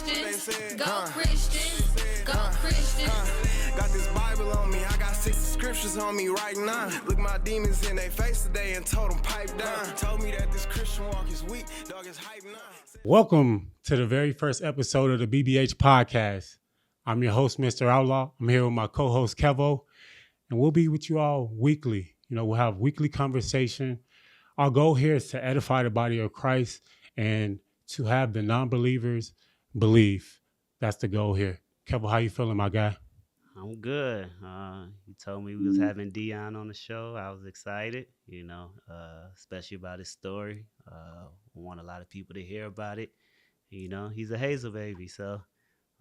Christians, go Christians, go Christians. Got this Bible on me, I got 60 scriptures on me right now. Look my demons in their face today and told them pipe down. Told me that this Christian walk is weak, dog is hype now. Welcome to the very first episode of the BBH Podcast. I'm your host, Mr. Outlaw. I'm here with my co-host, Kevo, and we'll be with you all weekly. We'll have weekly conversation. Our goal here is to edify the body of Christ and to have the non-believers believe. That's the goal here. Kevo, how you feeling, my guy? I'm good. You told me we was having Deon on the show. I was excited, especially about his story. I want a lot of people to hear about it. He's a Hazel baby, so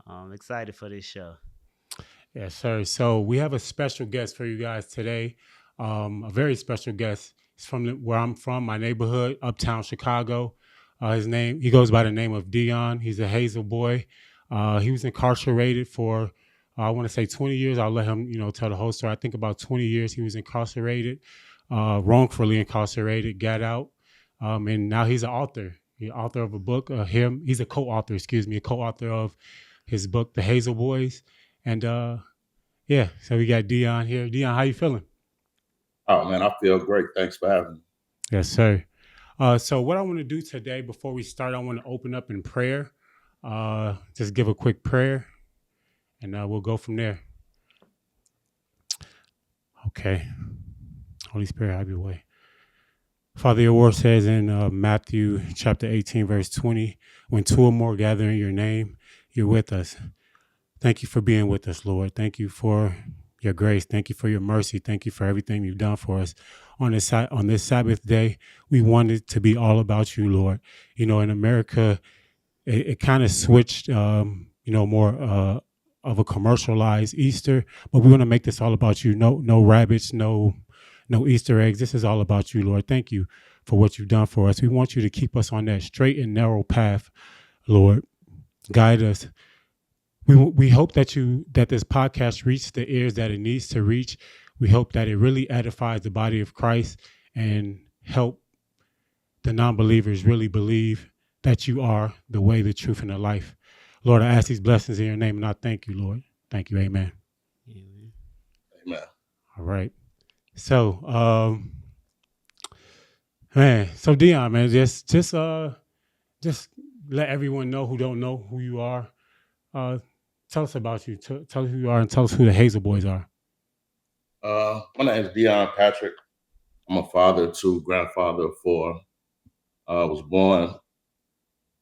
I'm excited for this show. Yes, sir. So we have a special guest for you guys today. A very special guest. He's from where I'm from, my neighborhood, uptown Chicago. He goes by the name of Deon. He's a Hazel boy. He was incarcerated for, I want to say 20 years. I'll let him, tell the whole story. I think about 20 years he was incarcerated, wrongfully incarcerated, got out. And now he's an author. He's author of a book. He's a co-author of his book, The HAZEL BOYZ. And so we got Deon here. Deon, how you feeling? Oh, man, I feel great. Thanks for having me. Yes, sir. So what I want to do today, before we start, I want to open up in prayer. Just give a quick prayer, and we'll go from there. Okay. Holy Spirit, have your way. Father, your word says in Matthew chapter 18, verse 20, when two or more gather in your name, you're with us. Thank you for being with us, Lord. Thank you for your grace. Thank you for your mercy. Thank you for everything you've done for us. On this Sabbath day, we wanted to be all about you, Lord. In America, it kind of switched, more of a commercialized Easter, but we want to make this all about you. No rabbits, no Easter eggs. This is all about you, Lord. Thank you for what you've done for us. We want you to keep us on that straight and narrow path, Lord. Guide us. We hope that this podcast reaches the ears that it needs to reach. We hope that it really edifies the body of Christ and help the non-believers really believe that you are the way, the truth, and the life. Lord, I ask these blessings in your name, and I thank you, Lord. Thank you. Amen. Amen. All right. So, so Deon, man, just let everyone know who don't know who you are. Tell us about you. Tell us who you are, and tell us who the HAZEL BOYZ are. My name is Deon Patick. I'm a father of two, grandfather of four. I was born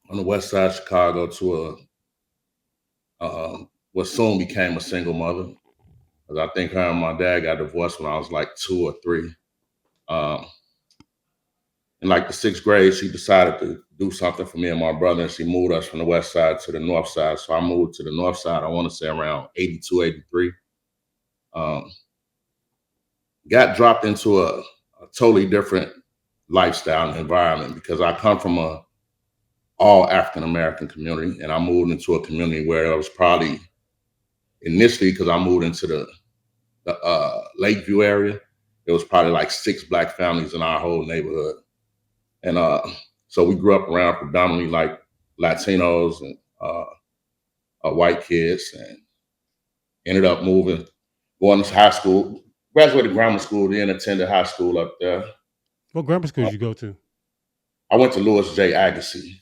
on the west side of Chicago to what soon became a single mother. I think her and my dad got divorced when I was like 2 or 3. In like the 6th grade, she decided to do something for me and my brother, and she moved us from the west side to the north side. So I moved to the north side, I want to say around 82, 83. Got dropped into a totally different lifestyle and environment because I come from a all African-American community, and I moved into a community where it was probably initially, because I moved into the Lakeview area, it was probably like 6 Black families in our whole neighborhood. And so we grew up around predominantly like Latinos and white kids, and ended up going to high school, graduated grammar school, then attended high school up there. What grammar school did you go to? I went to Louis J. Agassiz.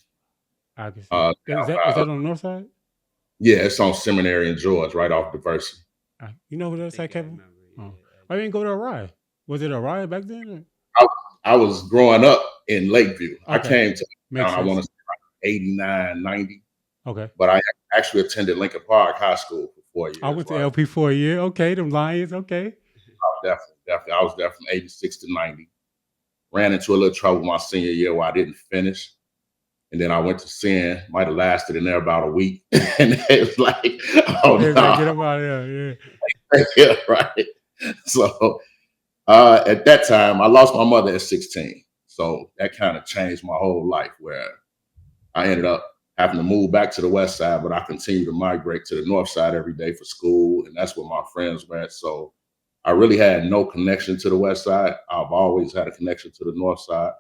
Is that on the north side? Yeah, it's on Seminary in George, right off Diversity. You know who that's at, Kevin? I didn't go to Orion. Was it Orion back then? I was growing up in Lakeview. Okay. I came to I want to say 89, 90. Okay. But I actually attended Lincoln Park High School for 4 years. I went to LP for a year. Okay, them Lions. Okay. Definitely. I was there from 86 to 90. Ran into a little trouble my senior year where I didn't finish. And then I went to Sin, might have lasted in there about a week. And it was like, oh, no. Like, get up out of there. Yeah. Yeah, right. So at that time, I lost my mother at 16. So that kind of changed my whole life, where I ended up having to move back to the west side, but I continued to migrate to the north side every day for school. And that's where my friends went. So I really had no connection to the west side. I've always had a connection to the north side.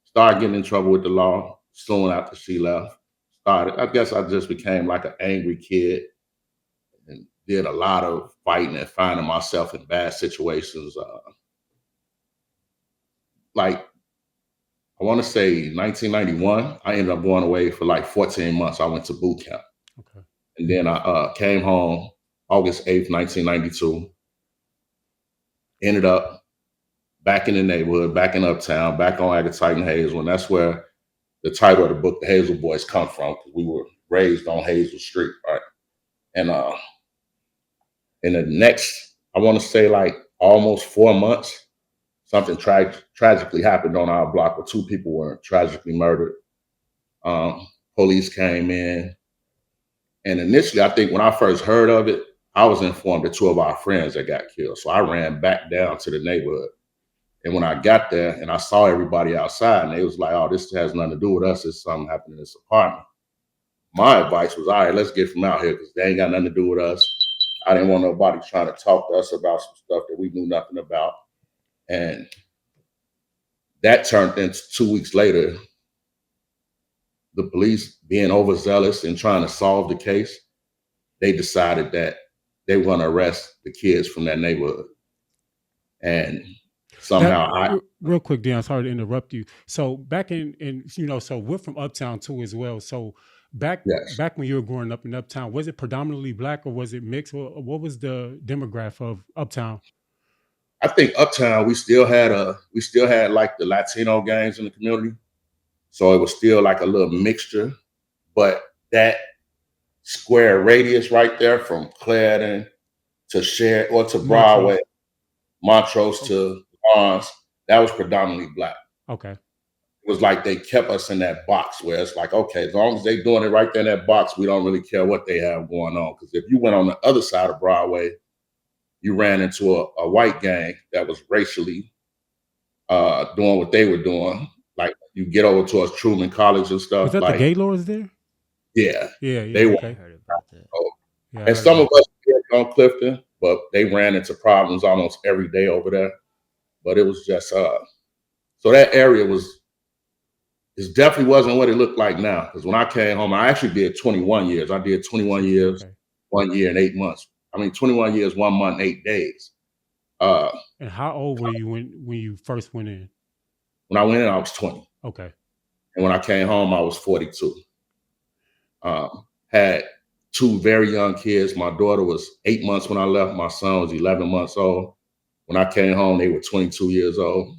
Started getting in trouble with the law soon after she left. started. I guess I just became like an angry kid and did a lot of fighting and finding myself in bad situations. Like I want to say 1991, I ended up going away for like 14 months. I went to boot camp. Okay. And then I came home August 8th, 1992. Ended up back in the neighborhood, back in Uptown, back on Agatite and Hazel. And that's where the title of the book, The HAZEL BOYZ, come from, because we were raised on Hazel Street, right? And in the next, I want to say like almost 4 months, something tragically happened on our block where 2 people were tragically murdered. Police came in. And initially, I think when I first heard of it, I was informed that 2 of our friends had got killed. So I ran back down to the neighborhood. And when I got there and I saw everybody outside, and they was like, oh, this has nothing to do with us. It's something happened in this apartment. My advice was, all right, let's get from out here because they ain't got nothing to do with us. I didn't want nobody trying to talk to us about some stuff that we knew nothing about. And that turned into 2 weeks later, the police being overzealous and trying to solve the case, they decided that they were going to arrest the kids from that neighborhood. And somehow real quick, Deon, sorry to interrupt you. So back in so we're from Uptown too as well. So back when you were growing up in Uptown, was it predominantly Black or was it mixed? What was the demographic of Uptown? I think Uptown, we still had like the Latino gangs in the community. So it was still like a little mixture, but that square radius right there from Clarendon to Sheridan or to Broadway, Montrose to Lawrence, that was predominantly Black. Okay. It was like they kept us in that box where it's like, okay, as long as they doing it right there in that box, we don't really care what they have going on. Because if you went on the other side of Broadway, you ran into a white gang that was racially doing what they were doing. Like you get over towards Truman College and stuff. Was that like, the Gaylords there? Yeah. They were. I heard about that. And some of us on Clifton, but they ran into problems almost every day over there. But it was just so that area it definitely wasn't what it looked like now. Because when I came home, I actually did 21 years. I did 21 years, 1 year and 8 months. 21 years, 1 month, 8 days. And how old were you when you first went in? When I went in, I was 20. Okay. And when I came home, I was 42. Had 2 very young kids. My daughter was 8 months when I left. My son was 11 months old. When I came home, they were 22 years old.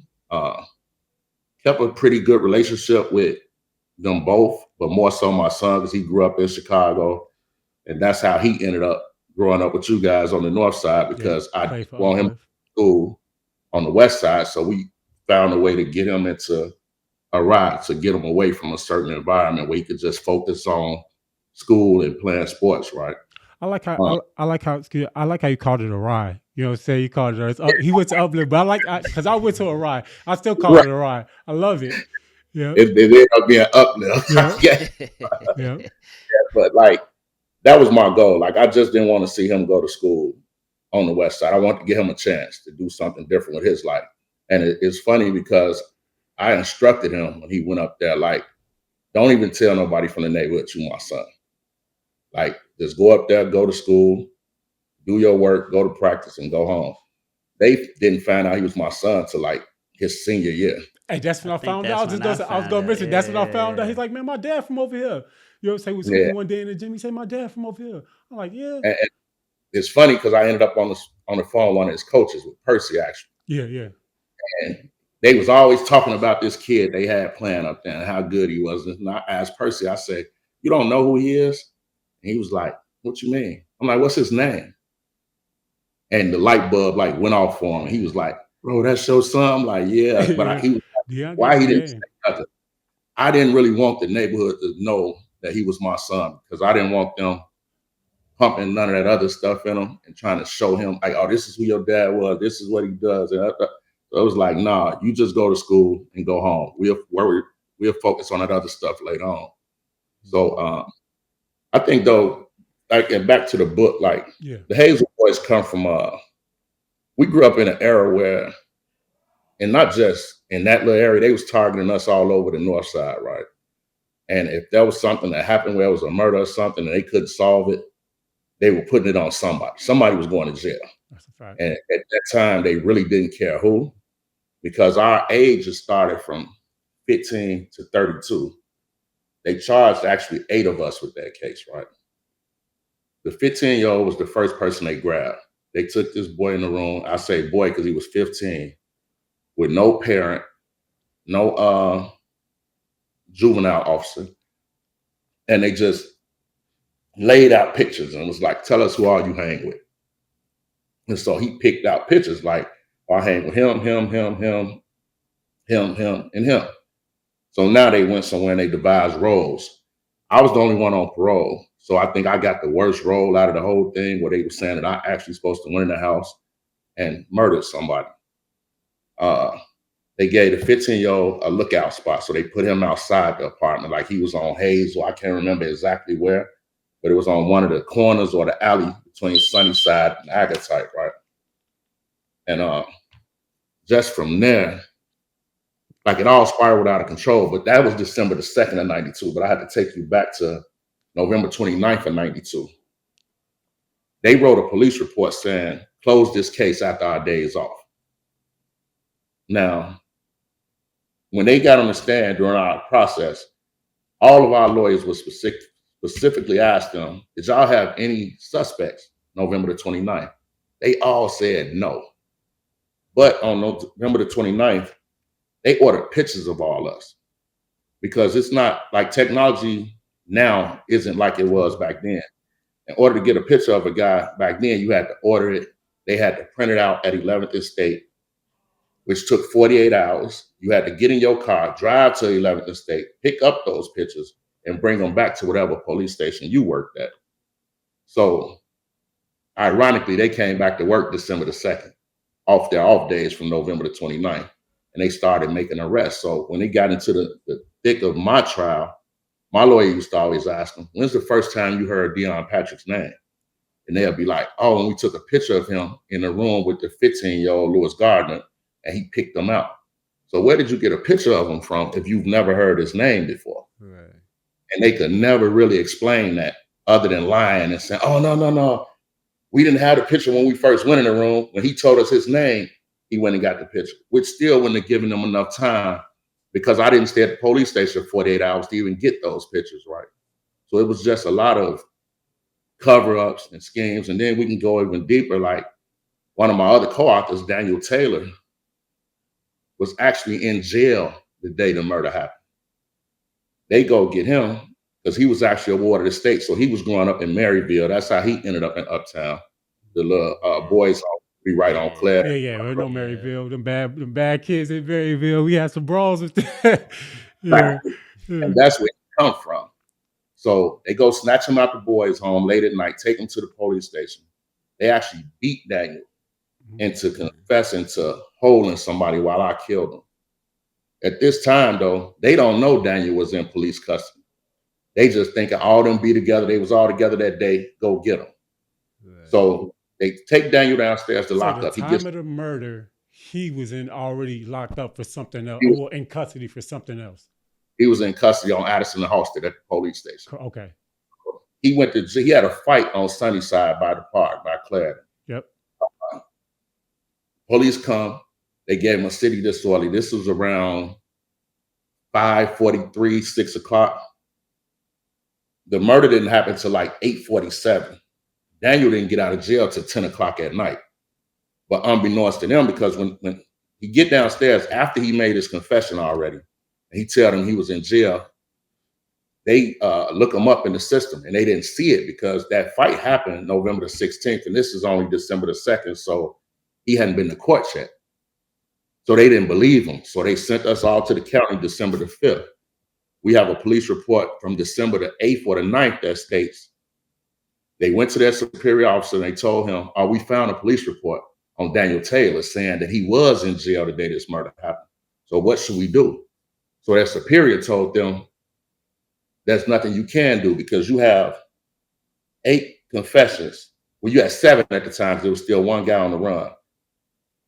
Kept a pretty good relationship with them both, but more so my son because he grew up in Chicago. And that's how he ended up growing up with you guys on the north side because I want him to school on the west side. So we found a way to get him into a ride to get him away from a certain environment where he could just focus on school and playing sports, right? I like how you called it a ride. You know, say you called it. He went to Upland, but because I went to a ride. I still call it a ride. I love it. Yeah, it ended up being Uplift. Yeah. But like that was my goal. Like I just didn't want to see him go to school on the west side. I wanted to give him a chance to do something different with his life. And it's funny because I instructed him when he went up there, like, don't even tell nobody from the neighborhood you my son. Like, just go up there, go to school, do your work, go to practice, and go home. They didn't find out he was my son till like his senior year. Hey, that's when I found out. I was gonna mention. That's when I found out. He's like, man, my dad from over here. You know what I'm saying? We was talking one day in the gym. He said, my dad from over here. I'm like, yeah. And it's funny because I ended up on the phone with one of his coaches with Percy, actually. Yeah. And they was always talking about this kid they had playing up there and how good he was. And I asked Percy, I said, you don't know who he is? And he was like, what you mean? I'm like, what's his name? And the light bulb like went off for him. He was like, bro, that's your son? I'm like, yeah. But he was like, why he didn't say nothing? I didn't really want the neighborhood to know that he was my son because I didn't want them pumping none of that other stuff in him and trying to show him like, oh, this is who your dad was. This is what he does. And so it was like, nah, you just go to school and go home. We'll focus on that other stuff later on. So I think though, like, and back to the book, like the HAZEL BOYZ come from, we grew up in an era where, and not just in that little area, they was targeting us all over the north side, right? And if there was something that happened where it was a murder or something and they couldn't solve it, they were putting it on somebody. Somebody was going to jail. That's a fact. And at that time, they really didn't care who, because our ages started from 15 to 32. They charged actually 8 of us with that case, right? The 15-year-old was the first person they grabbed. They took this boy in the room. I say boy because he was 15, with no parent, no juvenile officer. And they just laid out pictures and was like, tell us who all you hang with. And so he picked out pictures like, I hang with him, and him. So now they went somewhere and they devised roles. I was the only one on parole. So I think I got the worst role out of the whole thing, where they were saying that I actually supposed to went in the house and murdered somebody. They gave the 15-year-old a lookout spot. So they put him outside the apartment, like he was on Hazel. I can't remember exactly where, but it was on one of the corners or the alley between Sunnyside and Agatite, right? And just from there, like it all spiraled out of control. But that was December the 2nd of 92. But I had to take you back to November 29th of 92. They wrote a police report saying, close this case after our days off. Now, when they got on the stand during our process, all of our lawyers were specifically asked them, did y'all have any suspects November the 29th? They all said no. But on November the 29th, they ordered pictures of all us, because it's not like technology now isn't like it was back then. In order to get a picture of a guy back then, you had to order it. They had to print it out at 11th and State, which took 48 hours. You had to get in your car, drive to 11th and State, pick up those pictures, and bring them back to whatever police station you worked at. So, ironically, they came back to work December the 2nd, off their off days from November the 29th, and they started making arrests. So when they got into the thick of my trial, my lawyer used to always ask them, when's the first time you heard Deon Patick's name? And they'll be like, oh, and we took a picture of him in the room with the 15-year-old Lewis Gardner, and he picked them out. So where did you get a picture of him from if you've never heard his name before? Right. And they could never really explain that, other than lying and saying, oh, no. We didn't have the picture when we first went in the room. When he told us his name, he went and got the picture, which still wouldn't have given them enough time, because I didn't stay at the police station for 48 hours to even get those pictures right. So it was just a lot of cover-ups and schemes. And then we can go even deeper. Like one of my other co-authors, Daniel Taylor, was actually in jail the day the murder happened. They go get him because he was actually awarded a state. So he was growing up in Maryville. That's how he ended up in Uptown. The little boys be right on Claire. Yeah. I know Maryville. Them bad kids in Maryville. We had some brawls with that. Yeah. And that's where he come from. So they go snatch him out the boys' home late at night, take him to the police station. They actually beat Daniel into confessing to holding somebody while I killed him. At this time, though, they don't know Daniel was in police custody. They just thinking all them be together. They was all together that day. Go get them. Right. So they take Daniel downstairs to lock up. At the time of the murder, he was already locked up for something else, or in custody for something else. He was in custody on Addison and Halsted at the police station. Okay. He had a fight on Sunnyside by the park, by Clarendon. Yep. Police come. They gave him a city disorderly. This was around 5:43, 6 o'clock. The murder didn't happen till like 8:47. Daniel didn't get out of jail till 10 o'clock at night. But unbeknownst to them, because when he get downstairs after he made his confession already, and he tell them he was in jail, they look him up in the system, and they didn't see it because that fight happened November the 16th, and this is only December the 2nd, so he hadn't been to court yet. So they didn't believe him. So they sent us all to the county December the 5th. We have a police report from December the 8th or the 9th that states they went to their superior officer and they told him, oh, we found a police report on Daniel Taylor saying that he was in jail the day this murder happened. So what should we do? So their superior told them, there's nothing you can do because you have 8 confessions. Well, you had 7 at the time because there was still one guy on the run.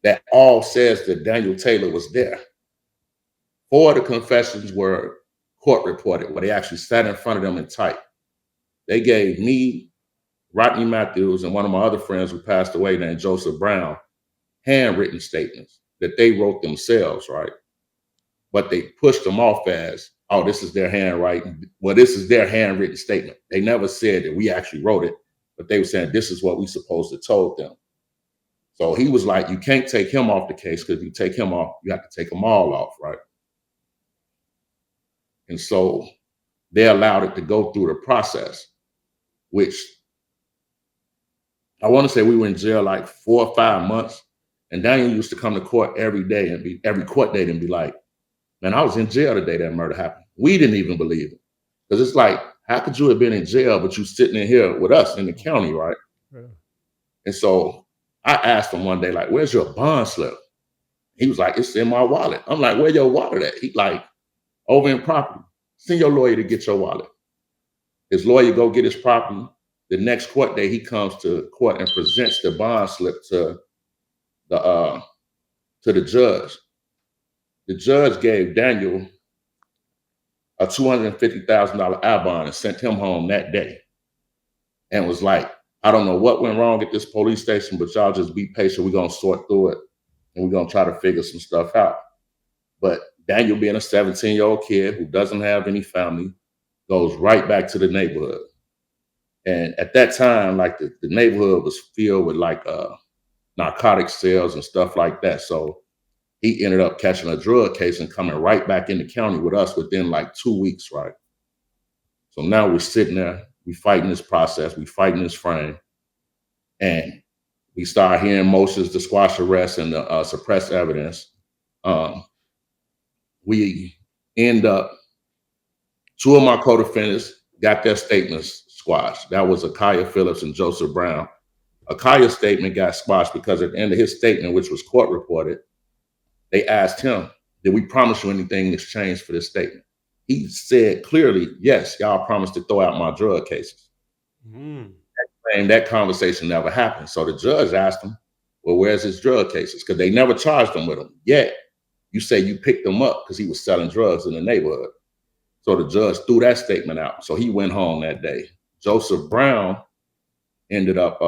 That all says that Daniel Taylor was there. 4 of the confessions were court reported, where they actually sat in front of them and typed. They gave me, Rodney Matthews, and one of my other friends who passed away named Joseph Brown, handwritten statements that they wrote themselves, right? But they pushed them off as, oh, this is their handwriting. Well, this is their handwritten statement. They never said that we actually wrote it, but they were saying this is what we supposed to told them. So he was like, you can't take him off the case, because if you take him off, you have to take them all off, right? And so they allowed it to go through the process, which I want to say we were in jail like 4 or 5 months. And Daniel used to come to court every day and every court date and be like, man, I was in jail the day that murder happened. We didn't even believe it. Because it's like, how could you have been in jail, but you sitting in here with us in the county, right? Yeah. And so I asked him one day, like, where's your bond slip? He was like, it's in my wallet. I'm like, where your wallet at? He like, over in property. Send your lawyer to get your wallet. His lawyer go get his property. The next court day, he comes to court and presents the bond slip to the judge. The judge gave Daniel a $250,000 out bond and sent him home that day. And was like, I don't know what went wrong at this police station, but y'all just be patient. We're going to sort through it, and we're going to try to figure some stuff out. But Daniel, being a 17-year-old kid who doesn't have any family, goes right back to the neighborhood. And at that time, like the neighborhood was filled with like narcotic sales and stuff like that. So he ended up catching a drug case and coming right back in the county with us within like 2 weeks, right? So now we're sitting there, we fighting this process, we fighting this frame, and we start hearing motions to squash arrests and suppress evidence. We end up, 2 of my co-defendants got their statements squashed. That was Akaya Phillips and Joseph Brown. Akaya's statement got squashed because at the end of his statement, which was court reported, they asked him, did we promise you anything in exchange for this statement? He said clearly, yes, y'all promised to throw out my drug cases. And that conversation never happened. So the judge asked him, well, where's his drug cases? Because they never charged him with them. Yet you say you picked him up because he was selling drugs in the neighborhood. So the judge threw that statement out. So he went home that day. Joseph Brown ended up,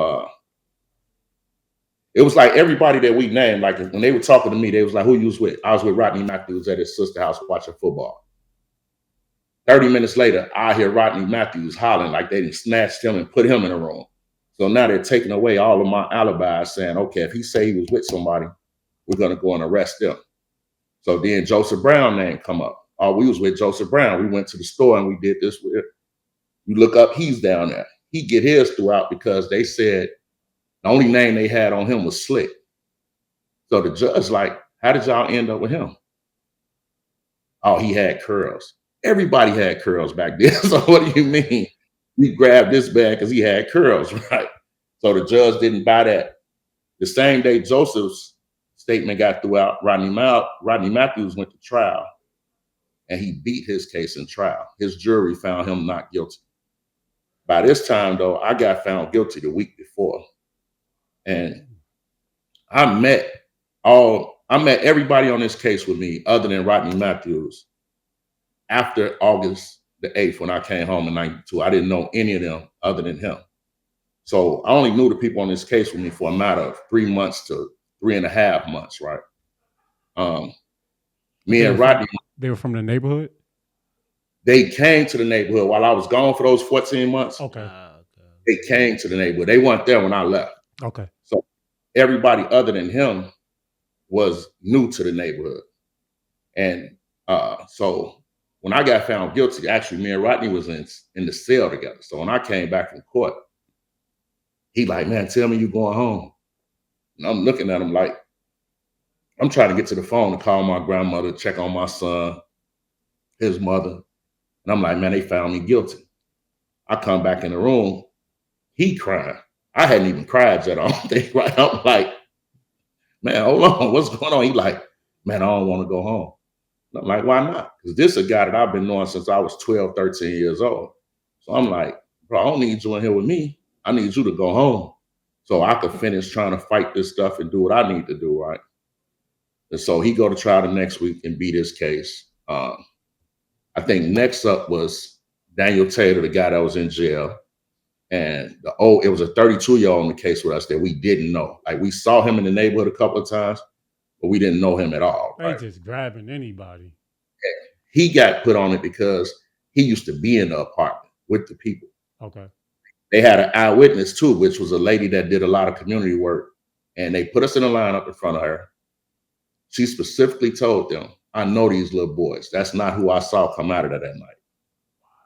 it was like everybody that we named, like when they were talking to me, they was like, who you was with? I was with Rodney Matthews at his sister's house watching football. 30 minutes later, I hear Rodney Matthews hollering like they snatched him and put him in a room. So now they're taking away all of my alibis, saying, okay, if he say he was with somebody, we're going to go and arrest them. So then Joseph Brown name come up. Oh, we was with Joseph Brown. We went to the store and we did this with, you look up, he's down there. He get his throughout because they said the only name they had on him was Slick. So the judge like, how did y'all end up with him? Oh, he had curls. Everybody had curls back then. So what do you mean? We grabbed this bag because he had curls, right? So the judge didn't buy that. The same day Joseph's statement got throughout, Rodney Matthews went to trial and he beat his case in trial. His jury found him not guilty. By this time, though, I got found guilty the week before. And I met everybody on this case with me other than Rodney Matthews after August the 8th when I came home in 92. I didn't know any of them other than him. So I only knew the people on this case with me for a matter of 3 months to 3.5 months, right? Me and Rodney. They were from the neighborhood? They came to the neighborhood while I was gone for those 14 months. Okay. They came to the neighborhood. They weren't there when I left. Okay. So everybody other than him was new to the neighborhood. And so when I got found guilty, actually me and Rodney was in the cell together. So when I came back from court, he like, man, tell me you going home. And I'm looking at him like, I'm trying to get to the phone to call my grandmother, check on my son, his mother. And I'm like, man, they found me guilty. I come back in the room, he crying. I hadn't even cried yet, I don't think, right? I'm like, man, hold on, what's going on? He like, man, I don't want to go home. And I'm like, why not? Because this is a guy that I've been knowing since I was 12, 13 years old. So I'm like, bro, I don't need you in here with me. I need you to go home so I could finish trying to fight this stuff and do what I need to do, right? And so he go to trial the next week and beat his case. I think next up was Daniel Taylor, the guy that was in jail. And it was a 32-year-old in the case with us that we didn't know. Like we saw him in the neighborhood a couple of times, but we didn't know him at all. They Right? just grabbing anybody. He got put on it because he used to be in the apartment with the people. Okay. They had an eyewitness too, which was a lady that did a lot of community work. And they put us in a line up in front of her. She specifically told them, I know these little boys. That's not who I saw come out of that night.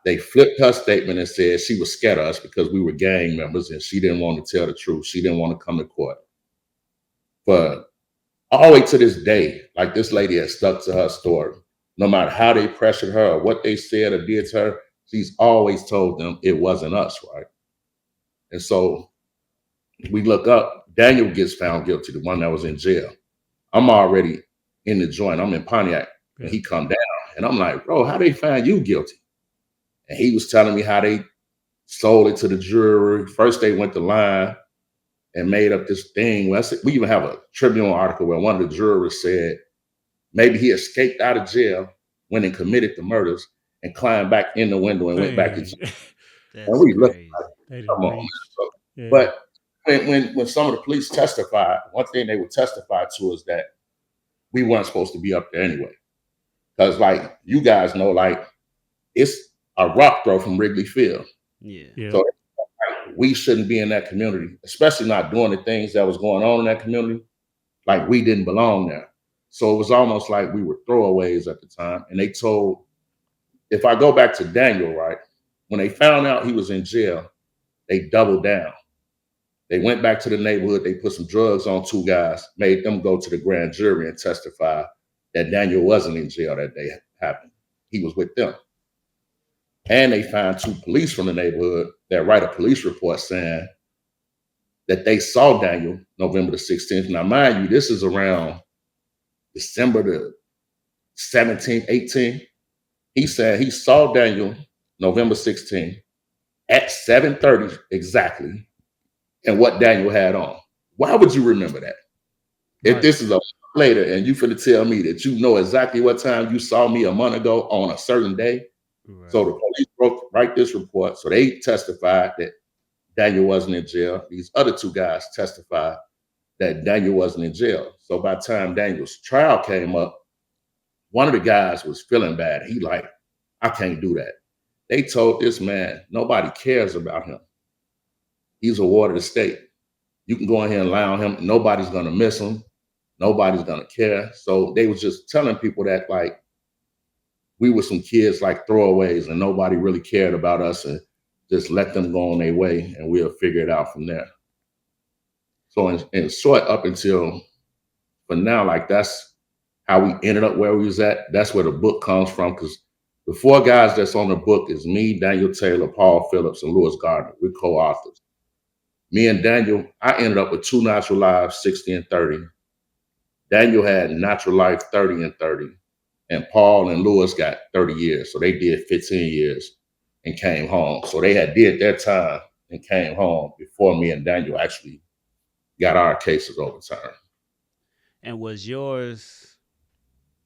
They flipped her statement and said she was scared of us because we were gang members and she didn't want to tell the truth. She didn't want to come to court. But all the way to this day, like this lady has stuck to her story. No matter how they pressured her or what they said or did to her, she's always told them it wasn't us, right? And so we look up, Daniel gets found guilty, the one that was in jail. I'm already in the joint. I'm in Pontiac. And he come down. And I'm like, bro, how they find you guilty? And he was telling me how they sold it to the jury. First, they went to line and made up this thing. We even have a Tribune article where one of the jurors said maybe he escaped out of jail, went and committed the murders, and climbed back in the window and went back to jail. And we looked like, come on. Yeah. But when some of the police testified, one thing they would testify to is that we weren't supposed to be up there anyway. Because like you guys know, like it's a rock throw from Wrigley Field. Yeah. So we shouldn't be in that community, especially not doing the things that was going on in that community. Like we didn't belong there. So it was almost like we were throwaways at the time. And they told, if I go back to Daniel, right, when they found out he was in jail, they doubled down. They went back to the neighborhood. They put some drugs on two guys, made them go to the grand jury and testify that Daniel wasn't in jail that day happened. He was with them. And they found two police from the neighborhood that write a police report saying that they saw Daniel November the 16th. Now, mind you, this is around December the 17th, 18th. He said he saw Daniel November 16th at 7:30 exactly, and what Daniel had on. Why would you remember that? If this is a later and you finna tell me that you know exactly what time you saw me a month ago on a certain day. Right. So the police write this report. So they testified that Daniel wasn't in jail. These other two guys testified that Daniel wasn't in jail. So by the time Daniel's trial came up, one of the guys was feeling bad. He like, I can't do that. They told this man, nobody cares about him. He's a ward of the state. You can go in here and lie on him. Nobody's going to miss him. Nobody's going to care. So they was just telling people that like we were some kids like throwaways and nobody really cared about us and just let them go on their way and we'll figure it out from there. So in short, up until for now, like that's how we ended up where we was at. That's where the book comes from because the four guys that's on the book is me, Daniel Taylor, Paul Phillips, and Lewis Gardner. We're co-authors. Me and Daniel, I ended up with 2 natural lives, 60 and 30. Daniel had natural life 30 and 30. And Paul and Lewis got 30 years. So they did 15 years and came home. So they had did their time and came home before me and Daniel actually got our cases overturned. And was yours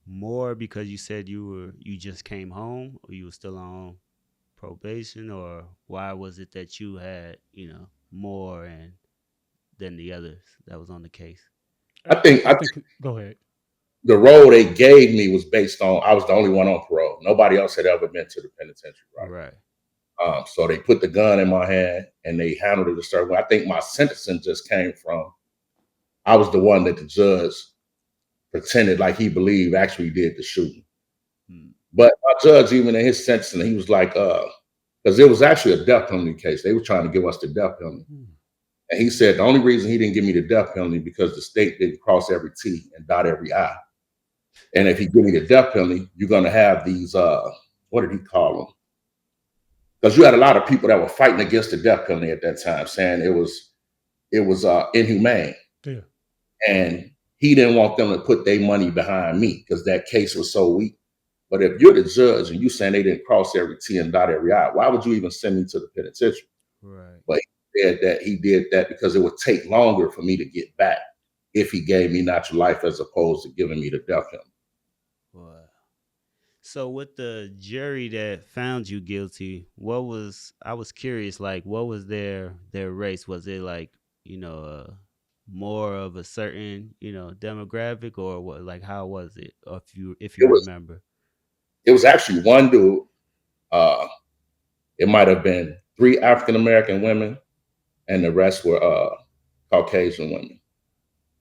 more because you said you just came home or you were still on probation, or why was it that you had, more than the others that was on the case? I think go ahead. The role they gave me was based on I was the only one on parole. Nobody else had ever been to the penitentiary. Right. So they put the gun in my hand and they handled it a certain way. I think my sentencing just came from I was the one that the judge pretended like he believed actually did the shooting. But my judge, even in his sentencing, he was like, because it was actually a death penalty case. They were trying to give us the death penalty. And he said the only reason he didn't give me the death penalty because the state didn't cross every T and dot every I. And if he give me the death penalty, you're going to have these, what did he call them? Because you had a lot of people that were fighting against the death penalty at that time, saying it was inhumane. Yeah. And he didn't want them to put their money behind me because that case was so weak. But if you're the judge and you saying they didn't cross every T and dot every I, why would you even send me to the penitentiary? Right. But he said that he did that because it would take longer for me to get back if he gave me natural life as opposed to giving me the death penalty. Wow. So with the jury that found you guilty, I was curious, like what was their race? Was it like, more of a certain, demographic, or what, like how was it? Or if It you was remember. it was actually one dude. Uh, it might have been three African American women, and the rest were Caucasian women,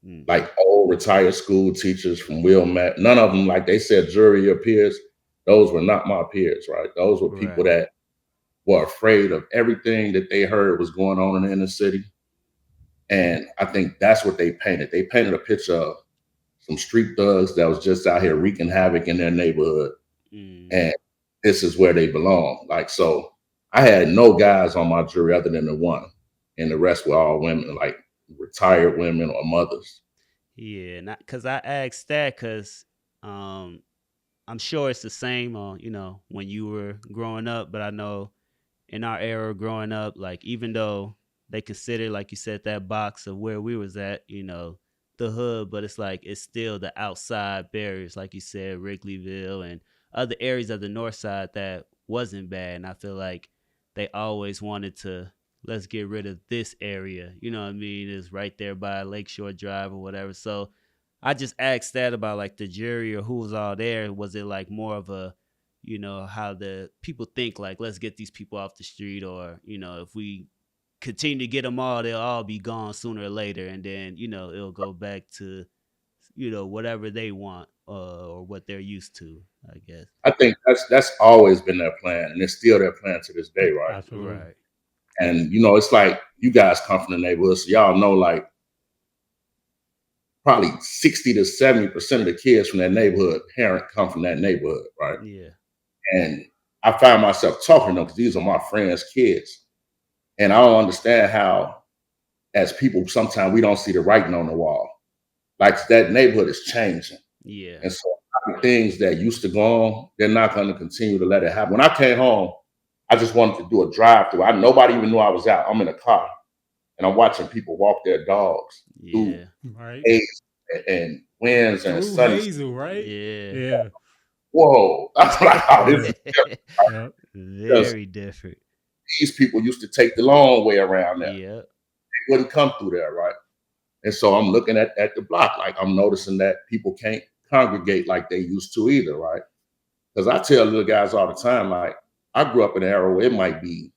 Mm, like old retired school teachers from Wilmette. None of them, like they said, jury or peers. Those were not my peers, right? Those were people right. that were afraid of everything that they heard was going on in the inner city. And I think that's what they painted. They painted a picture of some street thugs that was just out here wreaking havoc in their neighborhood. Mm, And this is where they belong. Like, so I had no guys on my jury other than the one. And the rest were all women, like retired women or mothers. yeah, not because I asked that because um I'm sure it's the same on, when you were growing up, but I know in our era growing up, like even though they consider, like you said, that box of where we was at, the hood, but it's like it's still the outside barriers, like you said, Wrigleyville and other areas of the north side that wasn't bad. And I feel like they always wanted to, let's get rid of this area. You know what I mean? It's right there by Lakeshore Drive or whatever. So I just asked that about like the jury or who was all there. Was it like more of a, how the people think, like, let's get these people off the street, or, if we continue to get them all, they'll all be gone sooner or later. And then, it'll go back to, whatever they want, or what they're used to, I guess. I think that's always been their plan, and it's still their plan to this day, right? Absolutely. Right. And it's like you guys come from the neighborhood, so y'all know like probably 60 to 70% of the kids from that neighborhood parent come from that neighborhood, right? Yeah. And I find myself talking to them because these are my friends' kids. And I don't understand how, as people, sometimes we don't see the writing on the wall. Like that neighborhood is changing. Yeah. And so things that used to go on, they're not going to continue to let it happen. When I came home, I just wanted to do a drive-through. Nobody even knew I was out. I'm in a car and I'm watching people walk their dogs through Yeah. Right. haze and winds and Through sun. Hazel, right? Yeah. Yeah. Whoa. I'm like, oh, this is different. Yep. Because Very different. these people used to take the long way around there. Yeah. They wouldn't come through there, right? And so I'm looking at the block, like I'm noticing that people can't congregate like they used to either, right? Because I tell little guys all the time, like I grew up in an era where it might be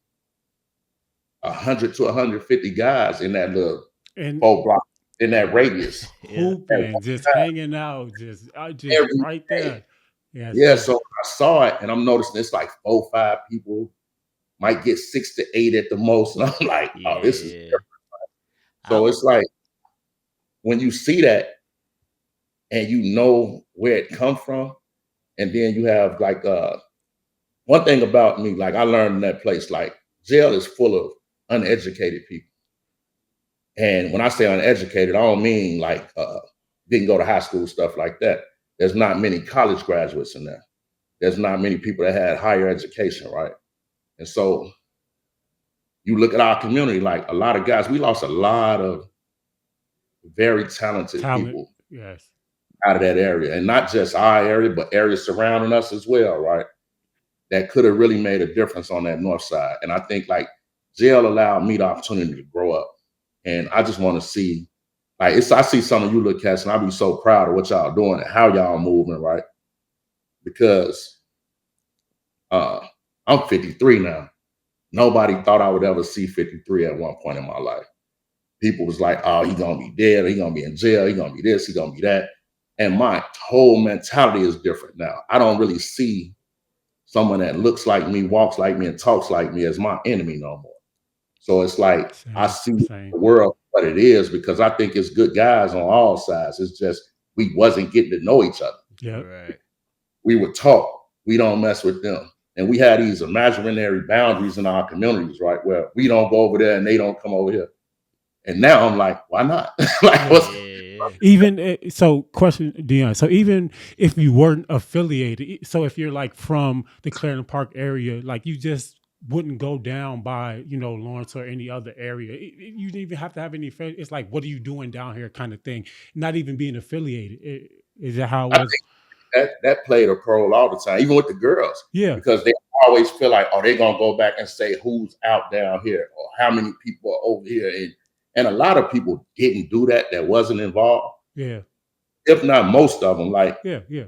100 to 150 guys in that little And 4 block, in that radius. Yeah. hooping, just hanging out, just Every right day. there. Yes, Yeah, sir. so I saw it and I'm noticing it's like 4, 5 people, might get 6 to 8 at the most. And I'm like, oh, this is Yeah. different. So it's like when you see that and you know where it come from, and then you have like one thing about me, like I learned in that place, like jail is full of uneducated people. And when I say uneducated, I don't mean like didn't go to high school, stuff like that. There's not many college graduates in there. There's not many people that had higher education, right? And so you look at our community, like a lot of guys, we lost a lot of very talented Talent. people Yes. out of that area. And not just our area, but areas surrounding us as well, right? That could have really made a difference on that north side. And I think like jail allowed me the opportunity to grow up. And I just want to see, like, I see some of you little cats, and I be so proud of what y'all doing and how y'all moving, right? Because I'm 53 now. Nobody thought I would ever see 53 at one point in my life. People was like, oh, he gonna be dead, he gonna be in jail, he gonna be this, he gonna be that. And my whole mentality is different now. I don't really see someone that looks like me, walks like me, and talks like me as my enemy no more. So it's like I see the world what it is because I think it's good guys on all sides. It's just we wasn't getting to know each other. Yeah. Right. We would talk. We don't mess with them. And we had these imaginary boundaries in our communities, right? Where we don't go over there and they don't come over here. And now I'm like, why not? Like, even so, question, Deon. So even if you weren't affiliated, so if you're like from the Clarendon Park area, like you just wouldn't go down by Lawrence or any other area. You didn't even have to have any. It's like, what are you doing down here, kind of thing. Not even being affiliated. Is that how it was? that played a role all the time, even with the girls, Yeah. because they always feel like, oh, they're gonna go back and say who's out down here or how many people are over here, and a lot of people didn't do that. That wasn't involved. Yeah. If not most of them, like Yeah. Yeah.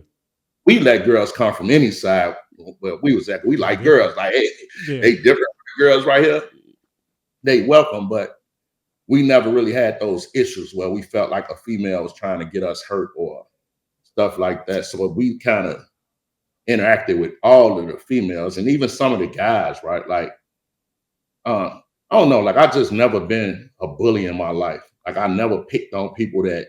we let girls come from any side. Well, we like Yeah. girls. Like, hey, Yeah. they different girls right here. They welcome, but we never really had those issues where we felt like a female was trying to get us hurt or stuff like that. So we kind of interacted with all of the females and even some of the guys, right? Like, I don't know, like I just never been a bully in my life. Like I never picked on people that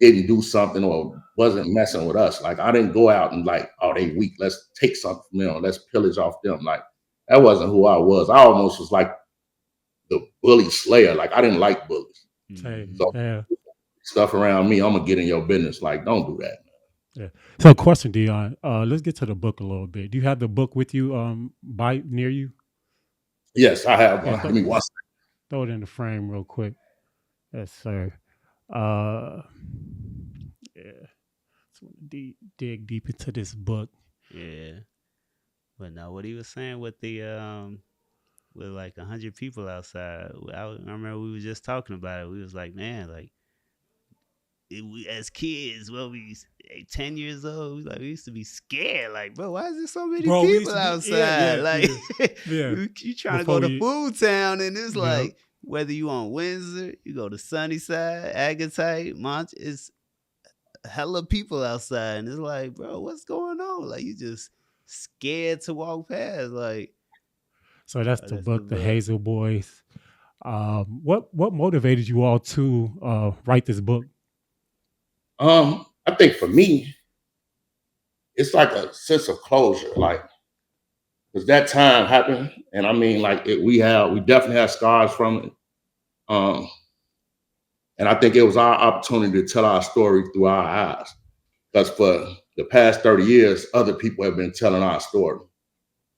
didn't do something or wasn't messing with us. Like I didn't go out and like, oh, they weak. Let's take something from them. Let's pillage off them. Like that wasn't who I was. I almost was like the bully slayer. Like I didn't like bullies. So Yeah. stuff around me, I'm gonna get in your business. Like, don't do that. Yeah. So, question, Deon. Let's get to the book a little bit. Do you have the book with you? By near you? Yes, I have. Yeah, Give me one second. throw it in the frame real quick. Yes, sir. Yeah. Just want to dig deep into this book. Yeah. But now what he was saying with the with like 100 people outside, I remember we were just talking about it. We was like, man, like we as kids, well, we 10 years old, we used to be scared. Like, bro, why is there so many people outside? You trying to go to Food Town, and it's like whether you on Windsor, you go to Sunnyside, Agatite, Mont, it's hella people outside, and it's like, bro, what's going on? Like, you just scared to walk past. Like, so that's the book, The HAZEL BOYZ. What motivated you all to write this book? I think for me, it's like a sense of closure, like because that time happened, and I mean, like we definitely have scars from it. And I think it was our opportunity to tell our story through our eyes. Because for the past 30 years, other people have been telling our story,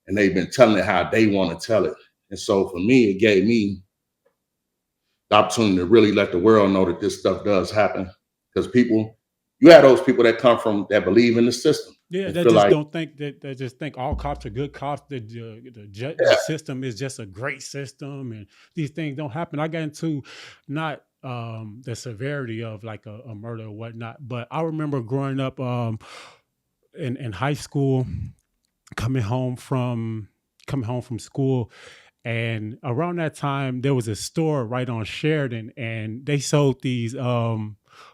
and they've been telling it how they want to tell it. And so for me, it gave me the opportunity to really let the world know that this stuff does happen. Because you have those people that come from that believe in the system. Yeah, that just don't think that they just think all cops are good cops. The system is just a great system, and these things don't happen. I got into not the severity of like a murder or whatnot, but I remember growing up in high school, coming home from school. And around that time, there was a store right on Sheridan, and they sold these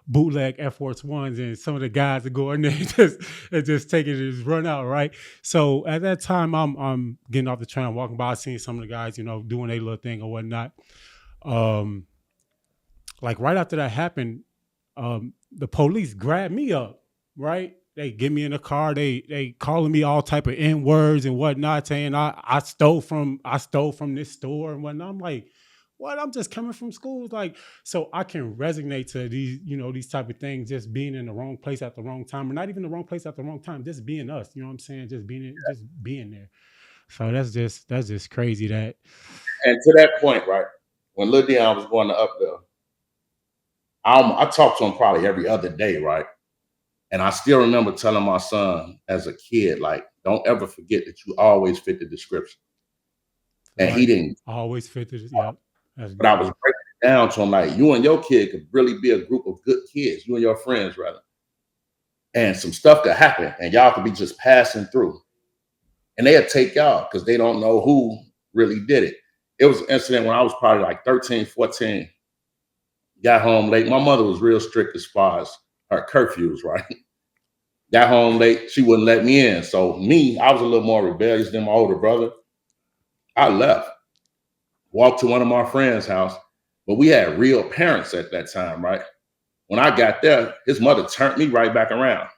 bootleg Air Force Ones, and some of the guys would go in there and just take it and just run out, right? So at that time, I'm getting off the train, I'm walking by, seeing some of the guys, doing their little thing or whatnot. Like right after that happened, the police grabbed me up, right? They get me in the car. They calling me all type of N-words and whatnot, saying I stole from this store and whatnot. I'm like, what? I'm just coming from school. Like, so I can resonate to these, these type of things, just being in the wrong place at the wrong time, or not even the wrong place at the wrong time, just being us. You know what I'm saying? Just being there. So that's just crazy that. And to that point, right, when Lil Deon was going to Uptown, I talked to him probably every other day, right? And I still remember telling my son as a kid, like, don't ever forget that you always fit the description. And he didn't. Always fit the description. Yeah. But I was breaking it down to him, like, you and your kid could really be a group of good kids, you and your friends, rather. And some stuff could happen, and y'all could be just passing through. And they'll take y'all because they don't know who really did it. It was an incident when I was probably like 13, 14. Got home late. My mother was real strict as far as her curfews, right? Got home late. She wouldn't let me in. So I was a little more rebellious than my older brother. I left. Walked to one of my friends' house. But we had real parents at that time, right? When I got there, his mother turned me right back around.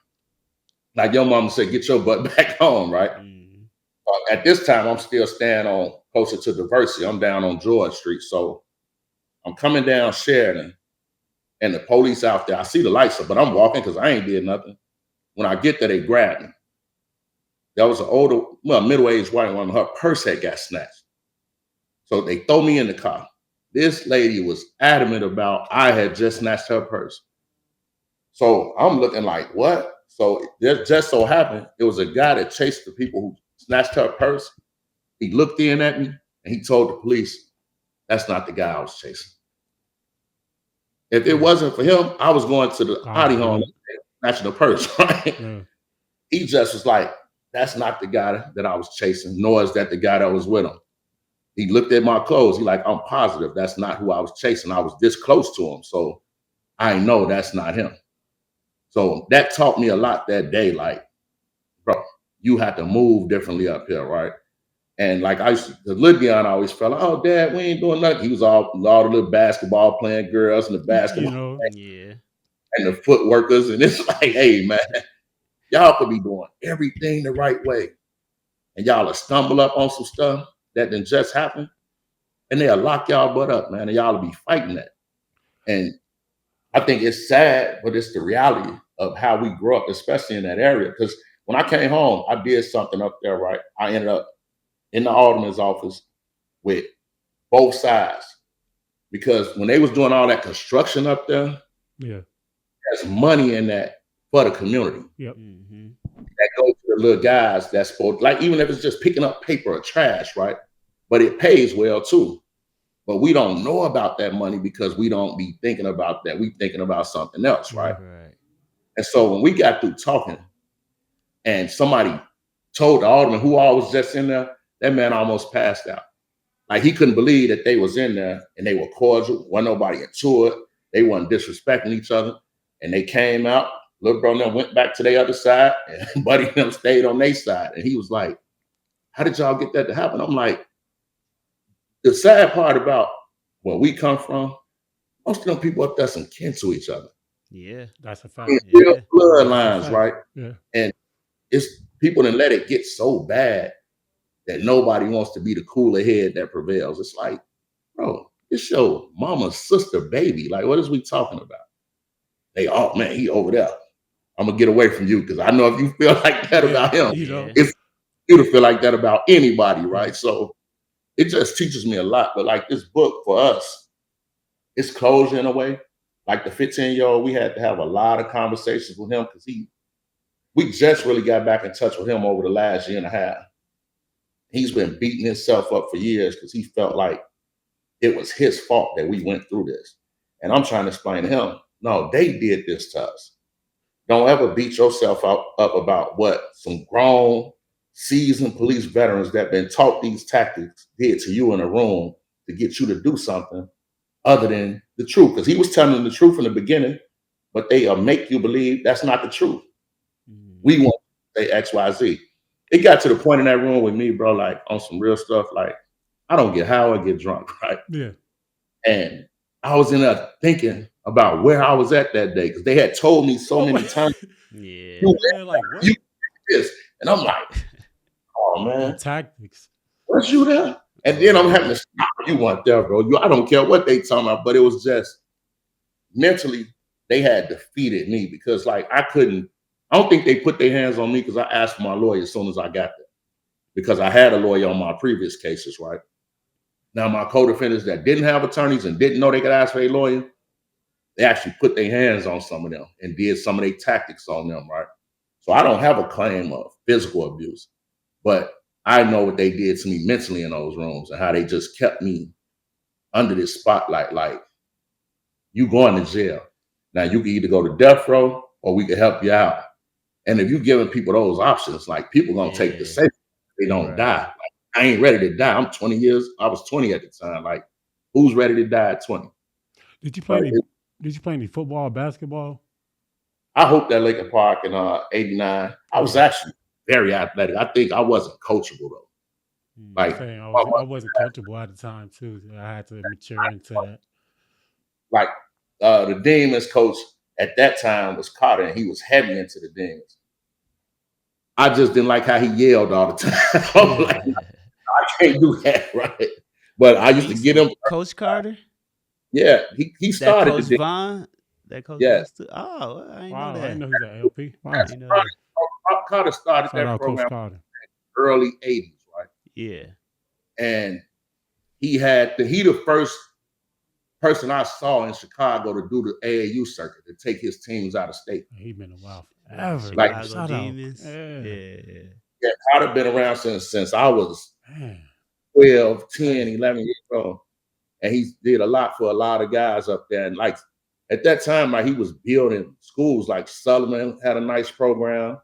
Like your mama said, get your butt back home, right? At this time, I'm still staying on closer to Diversity. I'm down on George Street. So I'm coming down Sheridan, and the police out there. I see the lights up, but I'm walking because I ain't did nothing. When I get there, they grab me. There was an older, middle-aged white woman. Her purse had got snatched. So they throw me in the car. This lady was adamant about I had just snatched her purse. So I'm looking like, what? So there just so happened it was a guy that chased the people who snatched her purse. He looked in at me and he told the police, "That's not the guy I was chasing." If it wasn't for him, I was going to the Audi home snatching the purse, right? Yeah. He just was like, "That's not the guy that I was chasing, nor is that the guy that was with him." He looked at my clothes. He like, "I'm positive that's not who I was chasing. I was this close to him, so I know that's not him." So that taught me a lot that day. Like, bro, you have to move differently up here, right? And like the little Deon always felt, "Oh, Dad, we ain't doing nothing." He was all the little basketball playing girls and the basketball Yeah. and the footworkers. And it's like, hey, man, y'all could be doing everything the right way. And y'all will stumble up on some stuff that didn't just happen. And they'll lock y'all butt up, man. And y'all will be fighting that. And I think it's sad, but it's the reality of how we grew up, especially in that area. Because when I came home, I did something up there, right? I ended up in the alderman's office with both sides. Because when they was doing all that construction up there, there's money in that for the community. Yep. That goes to the little guys that's supposed, like, even if it's just picking up paper or trash, right? But it pays well too. But we don't know about that money because we don't be thinking about that. We thinking about something else, right? And so when we got through talking and somebody told the alderman who all was just in there, that man almost passed out. Like, he couldn't believe that they was in there and they were cordial. Wasn't nobody into it. They wasn't disrespecting each other. And they came out. Little bro and them went back to their other side, and Buddy and them stayed on their side. And he was like, "How did y'all get that to happen?" I'm like, the sad part about where we come from, most of them people up there some kin to each other. Yeah, that's a fact. Real bloodlines, right? Yeah. And it's people that let it get so bad that nobody wants to be the cooler head that prevails. It's like, bro, it's your mama's sister baby. Like, what is we talking about? They, "Oh man, he over there. I'm gonna get away from you," because I know if you feel like that about him, it's you to feel like that about anybody, right? So it just teaches me a lot. But like this book for us, it's closure in a way. Like the 15-year-old, we had to have a lot of conversations with him because we just really got back in touch with him over the last year and a half. He's been beating himself up for years because he felt like it was his fault that we went through this. And I'm trying to explain to him, no, they did this to us. Don't ever beat yourself up about what some grown, seasoned police veterans that been taught these tactics did to you in a room to get you to do something other than the truth. Because he was telling them the truth in the beginning, but they make you believe that's not the truth. We want to say X, Y, Z. It got to the point in that room with me, bro, like on some real stuff. Like, I don't get how I get drunk, right? Yeah. And I was in there thinking about where I was at that day because they had told me so many times. Yeah. Like, what? You this. And I'm like, oh man, tactics. Was you there? And then I'm having to stop. You weren't there, bro. I don't care what they talking about, but it was just mentally they had defeated me because like I don't think they put their hands on me because I asked for my lawyer as soon as I got there because I had a lawyer on my previous cases, right? Now my co-defendants that didn't have attorneys and didn't know they could ask for a lawyer, they actually put their hands on some of them and did some of their tactics on them, right? So I don't have a claim of physical abuse, but I know what they did to me mentally in those rooms and how they just kept me under this spotlight. Like, you going to jail. Now you can either go to death row or we can help you out. And if you're giving people those options, like people gonna take the safe, they don't die. Like, I ain't ready to die. I'm 20 years. I was 20 at the time. Like, who's ready to die at 20? Did you play any football or basketball? I hooped at Lincoln Park in '89. I was actually very athletic. I think I wasn't coachable though. Like I wasn't coachable at the time too. I had to mature into that. Like the Demons coach at that time was Carter, and he was heavy into the Demons. I just didn't like how he yelled all the time. I'm like, I can't do that, right? But I used to get him. Coach Carter? Yeah, he started Coach Vaughn. That coach. Yeah. Oh, I didn't know that. I didn't know he was at LP. Wow. Carter started that program in the early '80s, right? Yeah. And the first person I saw in Chicago to do the AAU circuit, to take his teams out of state. He's been a while Ever. Like, Chicago Shout out. Demons. Yeah. Yeah. yeah, I'd have been around since I was Man. 12, 10, 11 years old. And he did a lot for a lot of guys up there. And like at that time, like he was building schools. Like Sullivan had a nice program.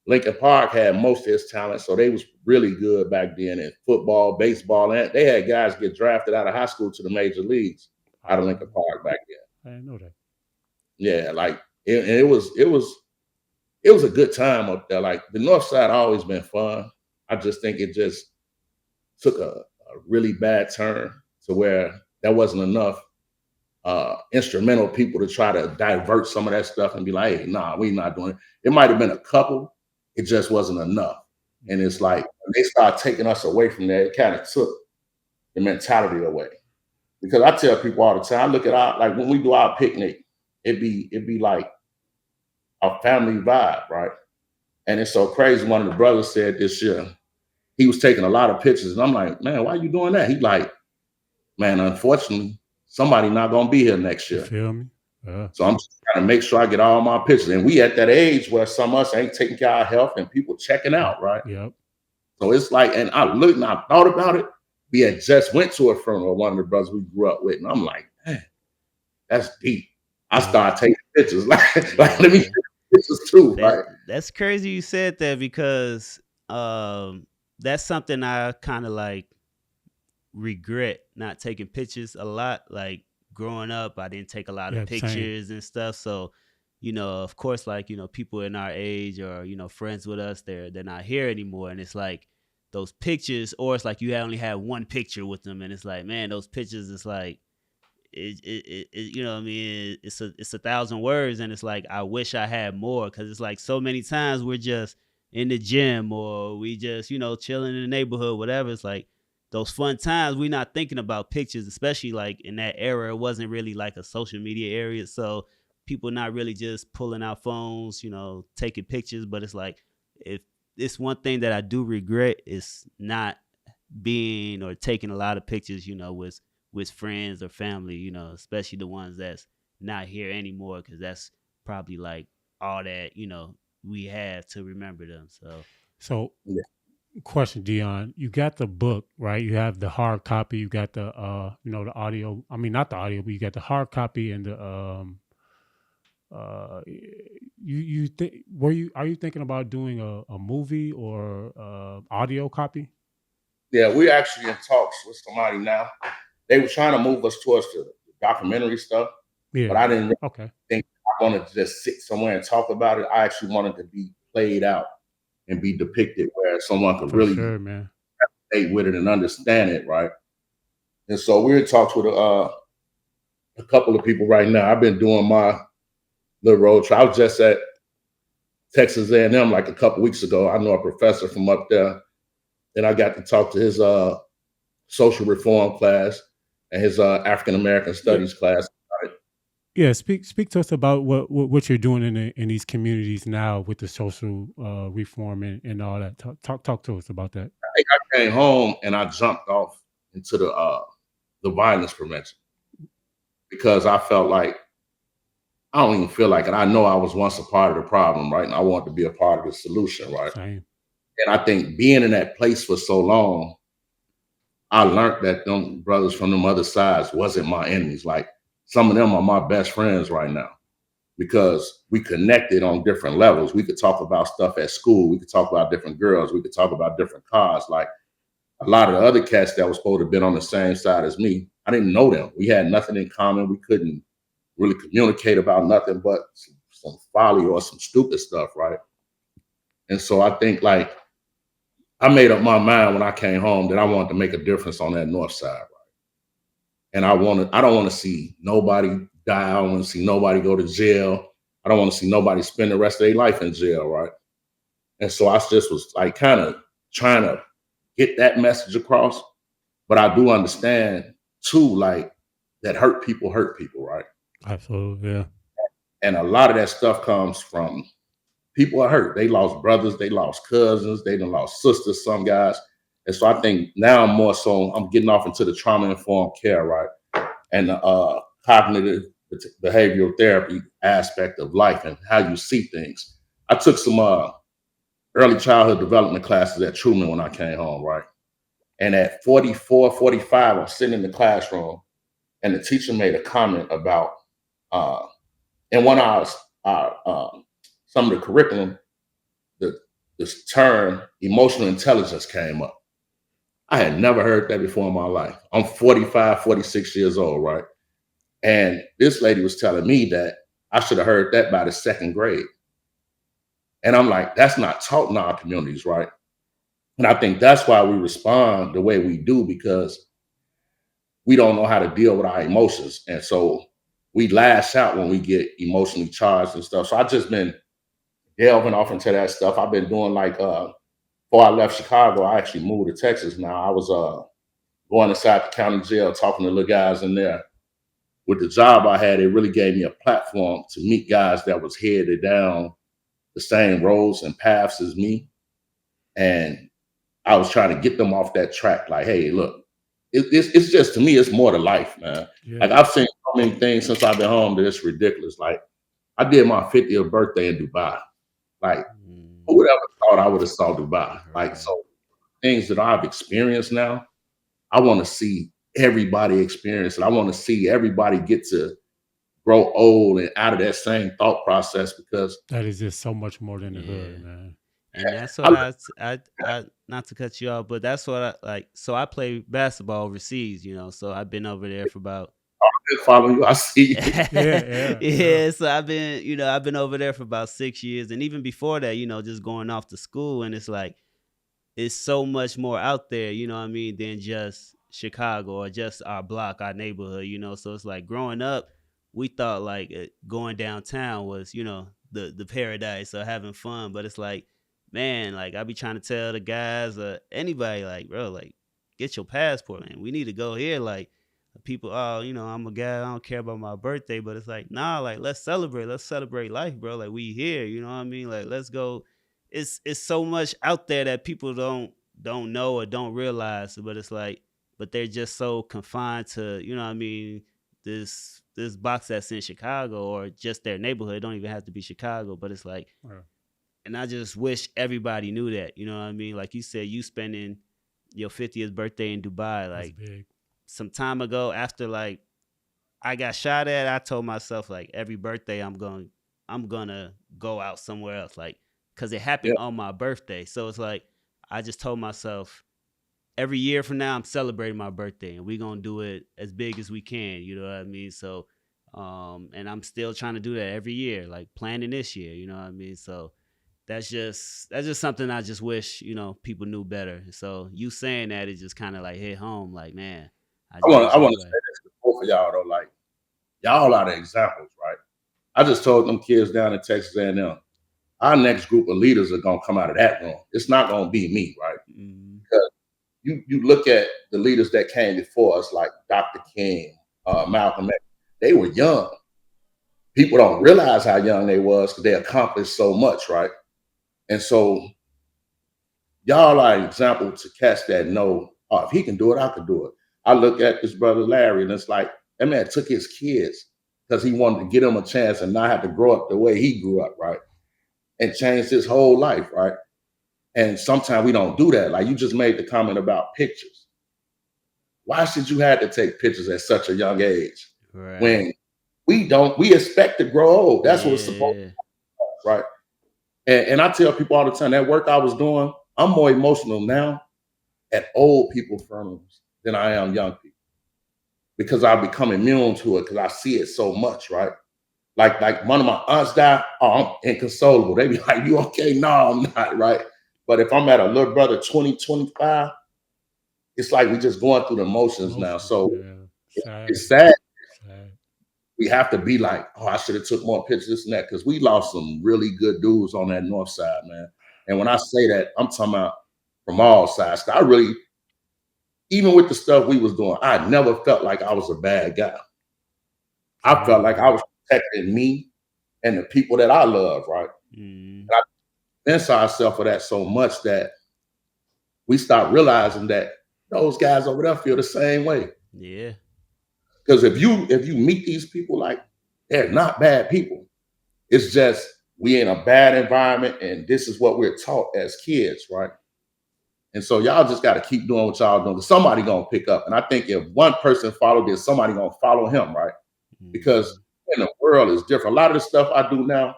Lincoln Park had most of his talent, so they was really good back then in football, baseball, and they had guys get drafted out of high school to the major leagues out of Lincoln Park back then. I didn't know that. Yeah, like it was a good time up there. Like the North Side always been fun. I just think it just took a really bad turn to where there wasn't enough instrumental people to try to divert some of that stuff and be like, hey, nah, we not doing it. It might have been a couple, it just wasn't enough. And it's like when they start taking us away from that, it kind of took the mentality away. Because I tell people all the time, I look at our, like when we do our picnic, it'd be like a family vibe, right? And it's so crazy. One of the brothers said this year, he was taking a lot of pictures. And I'm like, man, why are you doing that? He like, man, unfortunately, somebody not gonna be here next year. You feel me? So I'm just trying to make sure I get all my pictures. And we at that age where some of us ain't taking care of our health and people checking out, right? Yep. So it's like, and I looked and I thought about it. We had just went to a funeral of one of the brothers we grew up with. And I'm like, man, that's deep. I started taking pictures. like let me take pictures too. That's crazy you said that because that's something I kind of like regret not taking pictures a lot. Like growing up, I didn't take a lot of pictures and stuff. So, you know, of course, like, you know, people in our age or, you know, friends with us, they're not here anymore. And it's like those pictures, or it's like you only had one picture with them. And it's like, man, those pictures, it's like, it you know what I mean? It's 1,000 words. And it's like, I wish I had more. Cause it's like so many times we're just in the gym or we just, you know, chilling in the neighborhood, whatever. It's like, those fun times, we're not thinking about pictures, especially like in that era. It wasn't really like a social media area. So people not really just pulling out phones, you know, taking pictures. But it's like, if it's one thing that I do regret is not being or taking a lot of pictures, you know, with friends or family, you know, especially the ones that's not here anymore. Cause that's probably like all that, you know, we have to remember them. So yeah. Question, Deon, you got the book, right? You have the hard copy, you got the you know, the audio, I mean not the audio, but you got the hard copy and the are you thinking about doing a movie or audio copy? Yeah, we're actually in talks with somebody now. They were trying to move us towards the documentary stuff, but I didn't really think I wanted to just sit somewhere and talk about it. I actually wanted to be played out and be depicted where someone could really relate with it and understand it, right? And so we're in talks with a couple of people right now. I've been doing my little road trip. I was just at Texas A&M like a couple weeks ago. I know a professor from up there, and I got to talk to his social reform class and his African American studies class. Yeah, speak to us about what you're doing in these communities now with the social reform and all that. Talk to us about that. I think I came home and I jumped off into the violence prevention because I felt like I don't even feel like it. I know I was once a part of the problem, right? And I want to be a part of the solution, right? Same. And I think being in that place for so long, I learned that them brothers from them other sides wasn't my enemies. Like, some of them are my best friends right now because we connected on different levels. We could talk about stuff at school. We could talk about different girls. We could talk about different cars. Like a lot of the other cats that was supposed to have been on the same side as me, I didn't know them. We had nothing in common. We couldn't really communicate about nothing but some folly or some stupid stuff, right? And so I think like I made up my mind when I came home that I wanted to make a difference on that north side, right? And I don't want to see nobody die. I don't want to see nobody go to jail. I don't want to see nobody spend the rest of their life in jail, right? And so I just was like kind of trying to get that message across. But I do understand too, like that hurt people, right? Absolutely, yeah. And a lot of that stuff comes from people are hurt. They lost brothers, they lost cousins, they done lost sisters, some guys. And so I think now I'm getting off into the trauma-informed care, right? And cognitive behavioral therapy aspect of life and how you see things. I took some early childhood development classes at Truman when I came home, right? And at 44, 45, I'm sitting in the classroom, and the teacher made a comment about, uh, in one of some of the curriculum, the this term emotional intelligence came up. I had never heard that before in my life. I'm 45, 46 years old, right? And this lady was telling me that I should have heard that by the second grade. And I'm like, that's not taught in our communities, right? And I think that's why we respond the way we do, because we don't know how to deal with our emotions. And so we lash out when we get emotionally charged and stuff. So I've just been delving off into that stuff. I've been doing like, before I left Chicago, I actually moved to Texas now. I was going inside the county jail, talking to the guys in there. With the job I had, it really gave me a platform to meet guys that was headed down the same roads and paths as me. And I was trying to get them off that track. Like, hey, look, it's just, to me, it's more to life, man. Yeah. Like, I've seen so many things since I've been home that it's ridiculous. Like, I did my 50th birthday in Dubai. Like, who would ever thought I would have saw Dubai? Like, so things that I've experienced now, I want to see everybody experience it. I want to see everybody get to grow old and out of that same thought process, because That is just so much more than the Yeah. hood, man. And that's what I not to cut you off, but that's what I like. So I play basketball overseas, so I've been over there for about follow you. I see you. yeah. So I've been over there for about 6 years. And even before that, just going off to school, and it's like, it's so much more out there, than just Chicago or just our block, our neighborhood, So it's like, growing up, we thought like going downtown was, the paradise or having fun. But it's like, man, like I be trying to tell the guys or anybody, like, bro, like, get your passport, man. We need to go here. Like, people, oh, I'm a guy, I don't care about my birthday. But it's like, nah, like, let's celebrate life, bro. Like, we here, you know what I mean? Like, let's go. It's so much out there that people don't know or don't realize. But it's like, but they're just so confined to, you know what I mean, this box that's in Chicago or just their neighborhood. It don't even have to be Chicago. But it's like, Right. and I just wish everybody knew that, you know what I mean? Like you said, you spending your 50th birthday in Dubai. That's Like, big. some time ago, after like I got shot at, I told myself, like, every birthday I'm gonna go out somewhere else, like, because it happened on my birthday. So it's like, I just told myself, every year from now I'm celebrating my birthday, and we're gonna do it as big as we can, you know what I mean? So and I'm still trying to do that every year, like planning this year, you know what I mean? So that's just something I just wish, people knew better. So you saying that, it just kind of like hit home, like, man, I want to say this to both of y'all though. Like, y'all are the examples, right? I just told them kids down in Texas A&M, our next group of leaders are gonna come out of that room. It's not gonna be me, right? Because you look at the leaders that came before us, like Dr. King, Malcolm X. They were young. People don't realize how young they was because they accomplished so much, right? And so y'all are an example to cats that know, oh, if he can do it, I can do it. I look at this brother Larry, and it's like, that man took his kids because he wanted to get them a chance and not have to grow up the way he grew up, right? And changed his whole life, right? And sometimes we don't do that. Like, you just made the comment about pictures. Why should you have to take pictures at such a young age? Right. When we expect to grow old. That's what's supposed to happen, right? And I tell people all the time, that work I was doing, I'm more emotional now at old people funerals than I am young people, because I've become immune to it because I see it so much, right? Like one of my aunts died, oh, I'm inconsolable. They be like, you okay? No, I'm not, right? But if I'm at a little brother 20, 25, it's like we just going through the motions now. So it's sad. We have to be like, oh, I should have took more pictures, this and that, because we lost some really good dudes on that north side, man. And when I say that, I'm talking about from all sides. I really, even with the stuff we was doing, I never felt like I was a bad guy. I felt like I was protecting me and the people that I love, right? And I convince ourselves of that so much that we start realizing that those guys over there feel the same way. Yeah. Because if you meet these people, like, they're not bad people. It's just we in a bad environment, and this is what we're taught as kids, right? And so y'all just got to keep doing what y'all doing. Somebody gonna pick up, and I think if one person followed this, somebody gonna follow him, right? Because in the world is different. A lot of the stuff I do now,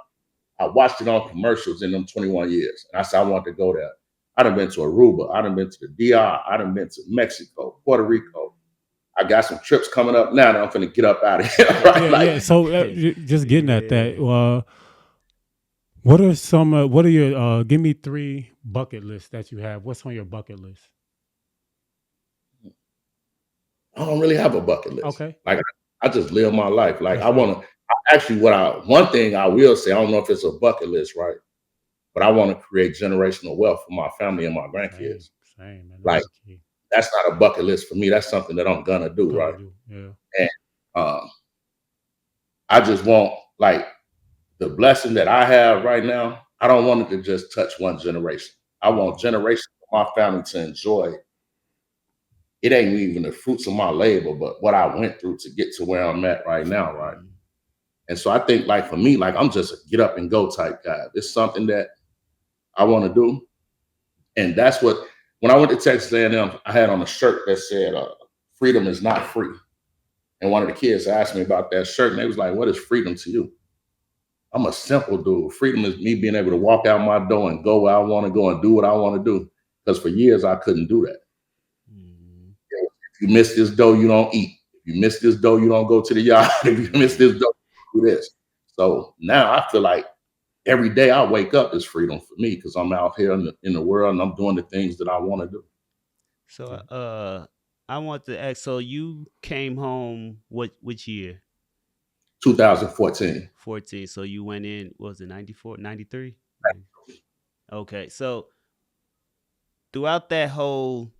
I watched it on commercials in them 21 years, and I said I want to go there. I done been to Aruba, I done been to the DR, I done been to Mexico, Puerto Rico. I got some trips coming up now that I'm finna get up out of here. Right? Yeah. So just getting at that. What are some? What are your? Give me 3 bucket lists that you have. What's on your bucket list? I don't really have a bucket list. Okay. Like I just live my life. Like I want to. Actually, one thing I will say, I don't know if it's a bucket list, right? But I want to create generational wealth for my family and my grandkids. Same, man. Like that's not a bucket list for me. That's something that I'm gonna do, right? Yeah. And I just want like the blessing that I have right now. I don't want it to just touch one generation. I want generations of my family to enjoy. It ain't even the fruits of my labor, but what I went through to get to where I'm at right now, right? And so I think, like for me, like I'm just a get up and go type guy. It's something that I want to do, and that's what. When I went to Texas A&M, I had on a shirt that said, "Freedom is not free." And one of the kids asked me about that shirt, and they was like, "What is freedom to you?" I'm a simple dude. Freedom is me being able to walk out my door and go where I want to go and do what I want to do. Because for years I couldn't do that. If you miss this dough, you don't eat. If you miss this dough, you don't go to the yard. If you miss this dough, you do this. So now I feel like every day I wake up is freedom for me because I'm out here in the world and I'm doing the things that I want to do. So I want to ask, so you came home which year? 2014. 14. So you went in, what was it 94, 93? Okay. So throughout that whole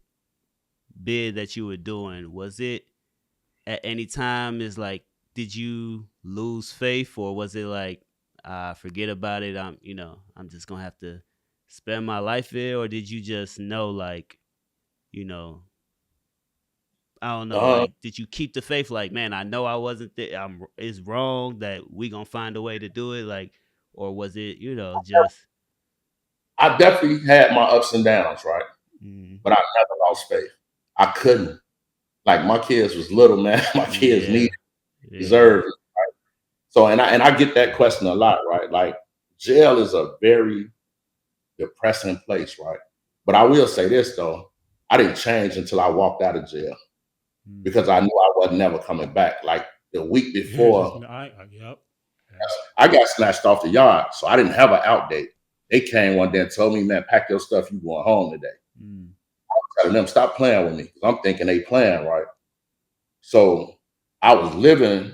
bid that you were doing, was it at any time is like, did you lose faith, or was it like, forget about it, I'm just gonna have to spend my life there? Or did you just know, like, I don't know, like, did you keep the faith, like, man, I know I wasn't there, it's wrong, that we gonna find a way to do it, like, or was it, just... I definitely had my ups and downs, right? But I never lost faith. I couldn't. Like my kids was little, man. My kids deserved it, right? So and I get that question a lot, right? Like jail is a very depressing place, right? But I will say this though, I didn't change until I walked out of jail because I knew I wasn't never coming back. Like the week before, I got snatched off the yard, so I didn't have an out date. They came one day and told me, "Man, pack your stuff. You going home today." I was telling them, "Stop playing with me," because I'm thinking they playing, right? So I was living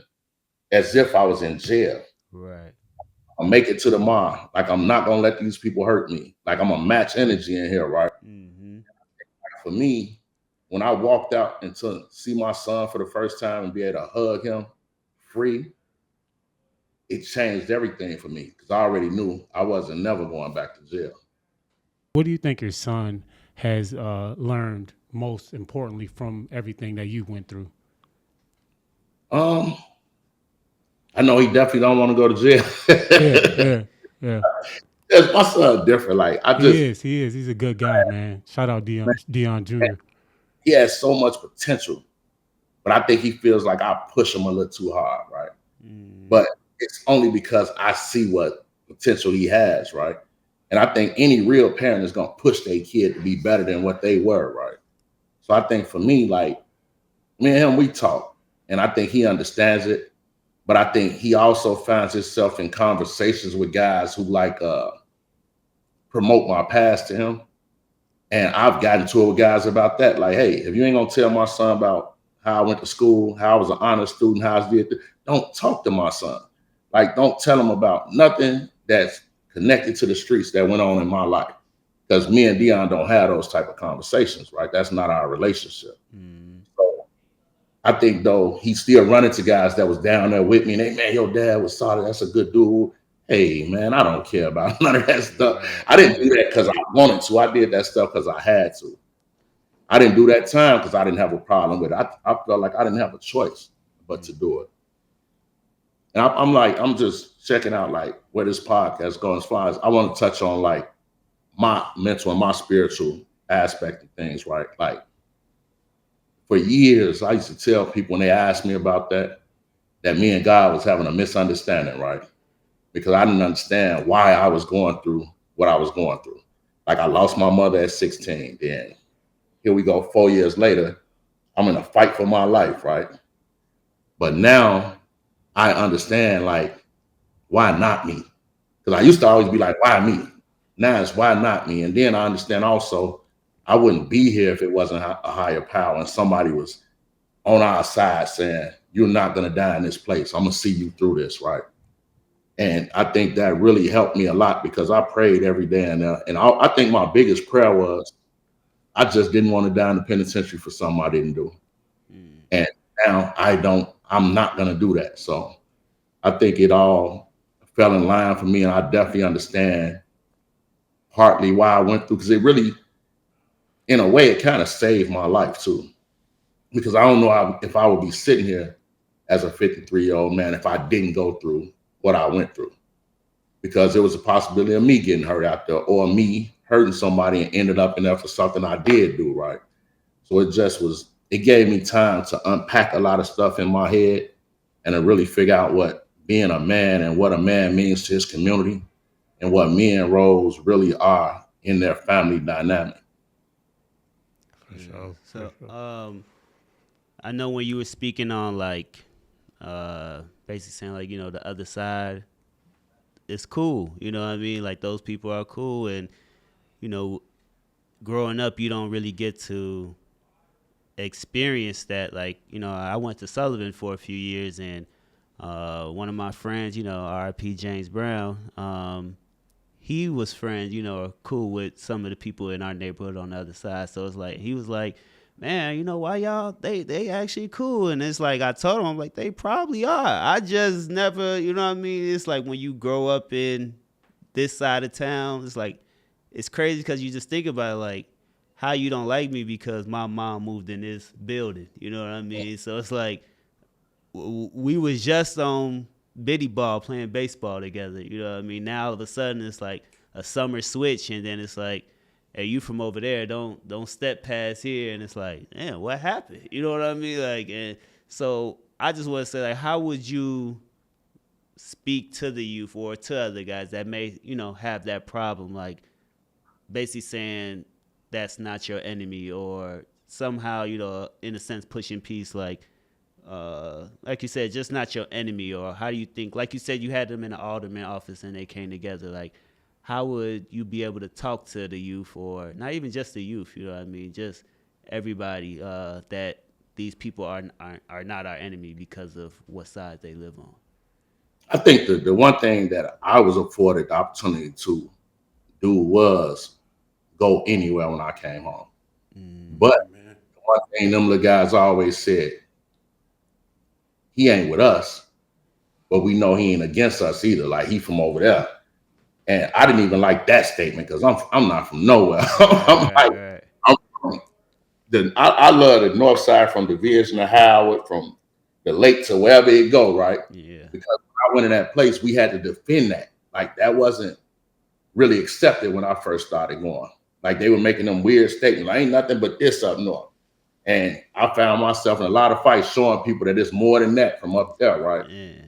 as if I was in jail. Right. I'll make it to the mall. Like I'm not gonna let these people hurt me. Like I'm gonna match energy in here, right? For me, when I walked out and to see my son for the first time and be able to hug him free, it changed everything for me because I already knew I wasn't never going back to jail. What do you think your son has learned most importantly from everything that you went through? I know he definitely don't want to go to jail. Yeah. My son different. Like he is. He's a good guy, man. Shout out Deon Jr. He has so much potential, but I think he feels like I push him a little too hard, right? But it's only because I see what potential he has, right? And I think any real parent is gonna push their kid to be better than what they were, right? So I think for me, like me and him, we talk, and I think he understands it. But I think he also finds himself in conversations with guys who like promote my past to him. And I've gotten to it with guys about that. Like, hey, if you ain't gonna tell my son about how I went to school, how I was an honor student, how I did, don't talk to my son. Like, don't tell him about nothing that's connected to the streets that went on in my life. Because me and Deon don't have those type of conversations, right? That's not our relationship. So I think though he's still running to guys that was down there with me and hey man, your dad was solid. That's a good dude. Hey man, I don't care about none of that stuff. I didn't do that because I wanted to. I did that stuff because I had to. I didn't do that time because I didn't have a problem with it. I felt like I didn't have a choice but to do it. And I'm like, I'm just checking out like where this podcast goes as far as I want to touch on like my mental and my spiritual aspect of things, right? Like for years, I used to tell people when they asked me about that me and God was having a misunderstanding, right? Because I didn't understand why I was going through what I was going through. Like I lost my mother at 16. Then here we go, 4 years later, I'm in a fight for my life, right? But now I understand like why not me? Because I used to always be like, why me? Now it's why not me? And then I understand also I wouldn't be here if it wasn't a higher power and somebody was on our side saying, you're not gonna die in this place. I'm gonna see you through this, right? And I think that really helped me a lot because I prayed every day. And I think my biggest prayer was I just didn't want to die in the penitentiary for something I didn't do. Mm. And now I'm not going to do that. So I think it all fell in line for me. And I definitely understand partly why I went through, because it really, in a way, it kind of saved my life too. Because I don't know if I would be sitting here as a 53-year-old man if I didn't go through what I went through. Because there was a possibility of me getting hurt out there or me hurting somebody and ended up in there for something I did do, right? So it gave me time to unpack a lot of stuff in my head and to really figure out what being a man and what a man means to his community and what men roles really are in their family dynamic. For Yeah. sure. For So, sure. I know when you were speaking on like, basically saying like, the other side is cool. You know what I mean? Like those people are cool, and you know, growing up, you don't really get to experience that. Like, I went to Sullivan for a few years, and one of my friends, RIP James Brown, he was friends, cool with some of the people in our neighborhood on the other side. So it's like he was like, man, why y'all they actually cool. And it's like I told him, I'm like, they probably are. I just never, you know what I mean? It's like when you grow up in this side of town, it's like it's crazy because you just think about it, like how you don't like me because my mom moved in this building. You know what I mean? So it's like we was just on biddy ball playing baseball together. You know what I mean? Now all of a sudden it's like a summer switch, and then it's like, hey, you from over there? Don't step past here. And it's like, man, what happened? You know what I mean? Like, and so I just want to say, like, how would you speak to the youth or to other guys that may, have that problem, like basically saying that's not your enemy, or somehow, in a sense pushing peace, like you said, just not your enemy? Or how do you think, like you said, you had them in the alderman office and they came together, like how would you be able to talk to the youth, or not even just the youth, you know what I mean, just everybody, that these people are not our enemy because of what side they live on? I think the one thing that I was afforded the opportunity to do was go anywhere when I came home. But Man. one thing them little guys always said, he ain't with us, but we know he ain't against us either. Like he from over there. And I didn't even like that statement because I'm not from nowhere. I'm like, Right. I'm from I love the north side from Division to Howard, from the lake to wherever it go, right? Yeah. Because when I went in that place, we had to defend that. Like that wasn't really accepted when I first started going. Like they were making them weird statements. Like, ain't nothing but this up north. And I found myself in a lot of fights showing people that it's more than that from up there, right? Yeah.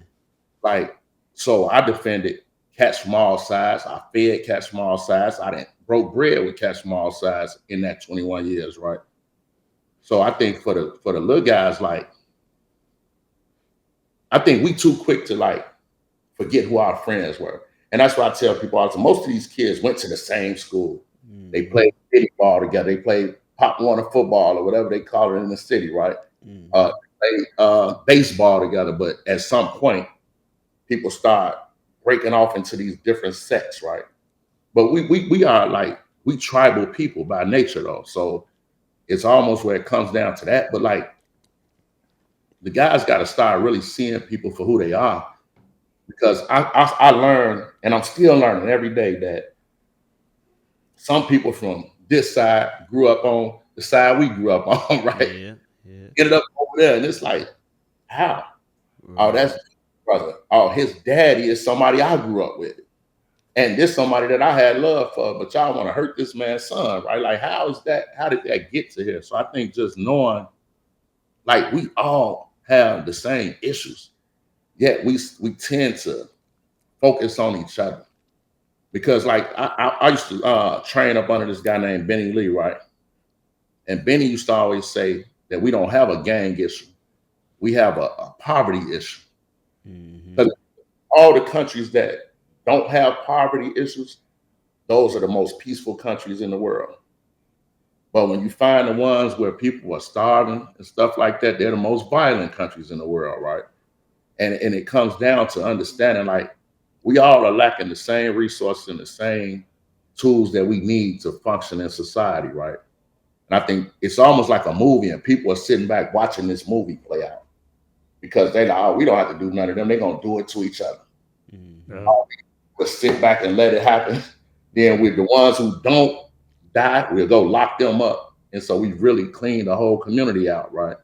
Like, so I defended catch small size. I fed catch small size. I didn't broke bread with catch small size in that 21 years, right? So I think for the little guys, like, I think we too quick to like forget who our friends were. And that's why I tell people all the time, most of these kids went to the same school. They Mm-hmm. played city ball together. They played Pop Warner football or whatever they call it in the city, right? Mm-hmm. Played baseball together. But at some point, people start breaking off into these different sects, right? But we are like, we tribal people by nature though. So it's almost where it comes down to that. But like the guys got to start really seeing people for who they are. Because I learned, and I'm still learning every day, that some people from this side grew up on the side we grew up on, right? Yeah. Yeah. Ended up over there, and it's like, how? Oh, Right. that's brother. Oh, his daddy is somebody I grew up with. And this somebody that I had love for, but y'all want to hurt this man's son, right? Like, how is that? How did that get to here? So I think just knowing, like, we all have the same issues, yet we tend to focus on each other. Because, like, I used to train up under this guy named Benny Lee, right? And Benny used to always say that we don't have a gang issue. We have a poverty issue. Because all the countries that don't have poverty issues, those are the most peaceful countries in the world. But when you find the ones where people are starving and stuff like that, they're the most violent countries in the world, right? And it comes down to understanding, like, we all are lacking the same resources and the same tools that we need to function in society, right? And I think it's almost like a movie, and people are sitting back watching this movie play out because they're like, oh, we don't have to do none of them. They're going to do it to each other. We'll sit back and let it happen. Then with the ones who don't die, we'll go lock them up. And so we really clean the whole community out, right?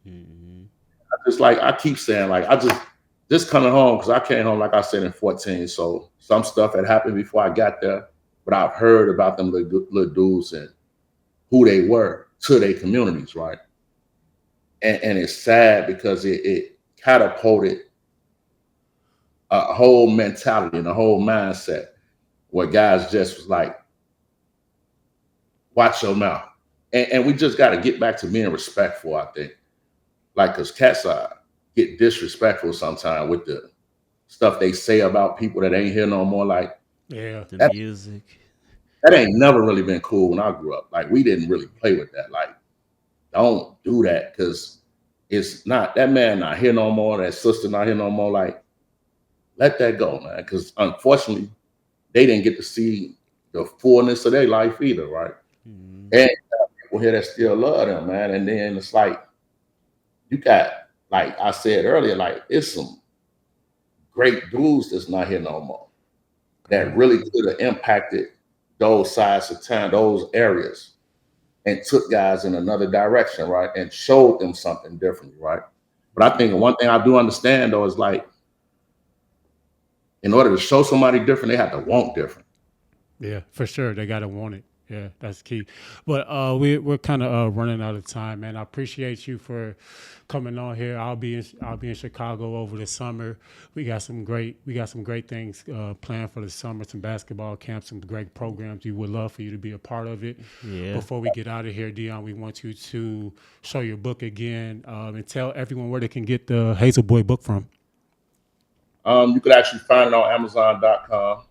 I keep saying, like, I just coming home, because I came home, like I said, in 14. So some stuff had happened before I got there, but I've heard about them little dudes and who they were to their communities, right? And it's sad because it catapulted a whole mentality and a whole mindset where guys just was like, watch your mouth. And we just got to get back to being respectful, I think. Like, because cats get disrespectful sometimes with the stuff they say about people that ain't here no more. Like, the music. That ain't never really been cool when I grew up. Like, we didn't really play with that. Like, don't do that, because it's not, that man not here no more, that sister not here no more. Like, let that go, man. Because unfortunately, they didn't get to see the fullness of their life either, right? And people here that still love them, man. And then it's like, you got, like I said earlier, like, it's some great dudes that's not here no more that really could have impacted those sides of town, those areas, and took guys in another direction, right? And showed them something differently, right? But I think one thing I do understand, though, is like, in order to show somebody different, they have to want different. Yeah, for sure. They got to want it. Yeah, that's key. But we're kind of running out of time, man. I appreciate you for coming on here. I'll be in Chicago over the summer. We got some great things planned for the summer. Some basketball camps, some great programs. We would love for you to be a part of it. Yeah. Before we get out of here, Deon, we want you to show your book again and tell everyone where they can get the Hazel Boy book from. You could actually find it on Amazon.com.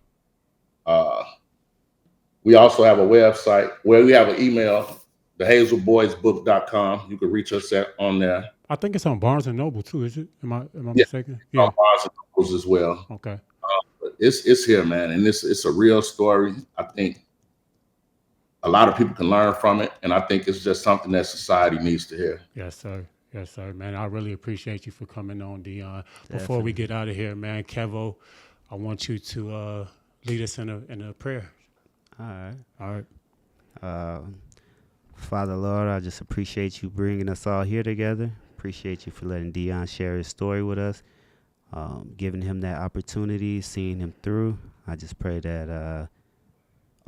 We also have a website where we have an email, thehazelboysbook.com. You can reach us on there. I think it's on Barnes & Noble too, is it? Am I mistaken? Yeah, on Barnes & Noble as well. Okay. But it's here, man, and it's a real story. I think a lot of people can learn from it, and I think it's just something that society needs to hear. Yes, sir. Yes, sir, man. I really appreciate you for coming on, Deon. Before we get out of here, man, Kevo, I want you to lead us in a prayer. All right. Father, Lord, I just appreciate you bringing us all here together. Appreciate you for letting Deon share his story with us, giving him that opportunity, seeing him through. I just pray that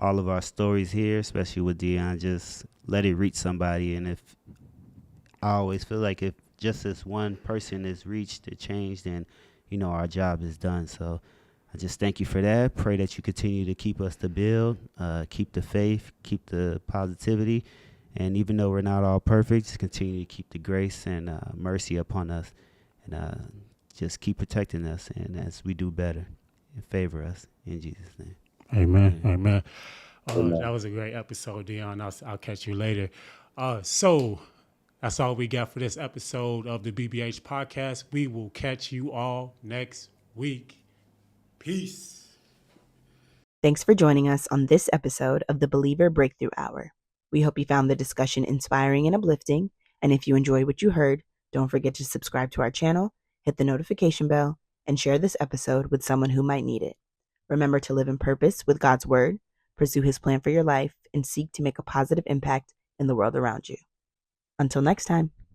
all of our stories here, especially with Deon, just let it reach somebody. And if I always feel like if just this one person is reached or changed, then, our job is done. So I just thank you for that. Pray that you continue to keep us to build, keep the faith, keep the positivity. And even though we're not all perfect, just continue to keep the grace and mercy upon us. And just keep protecting us. And as we do better, and favor us. In Jesus' name. Amen. Amen. That was a great episode, Deon. I'll catch you later. So that's all we got for this episode of the BBH Podcast. We will catch you all next week. Peace. Thanks for joining us on this episode of the Believer Breakthrough Hour. We hope you found the discussion inspiring and uplifting. And if you enjoyed what you heard, don't forget to subscribe to our channel, hit the notification bell, and share this episode with someone who might need it. Remember to live in purpose with God's word, pursue his plan for your life, and seek to make a positive impact in the world around you. Until next time.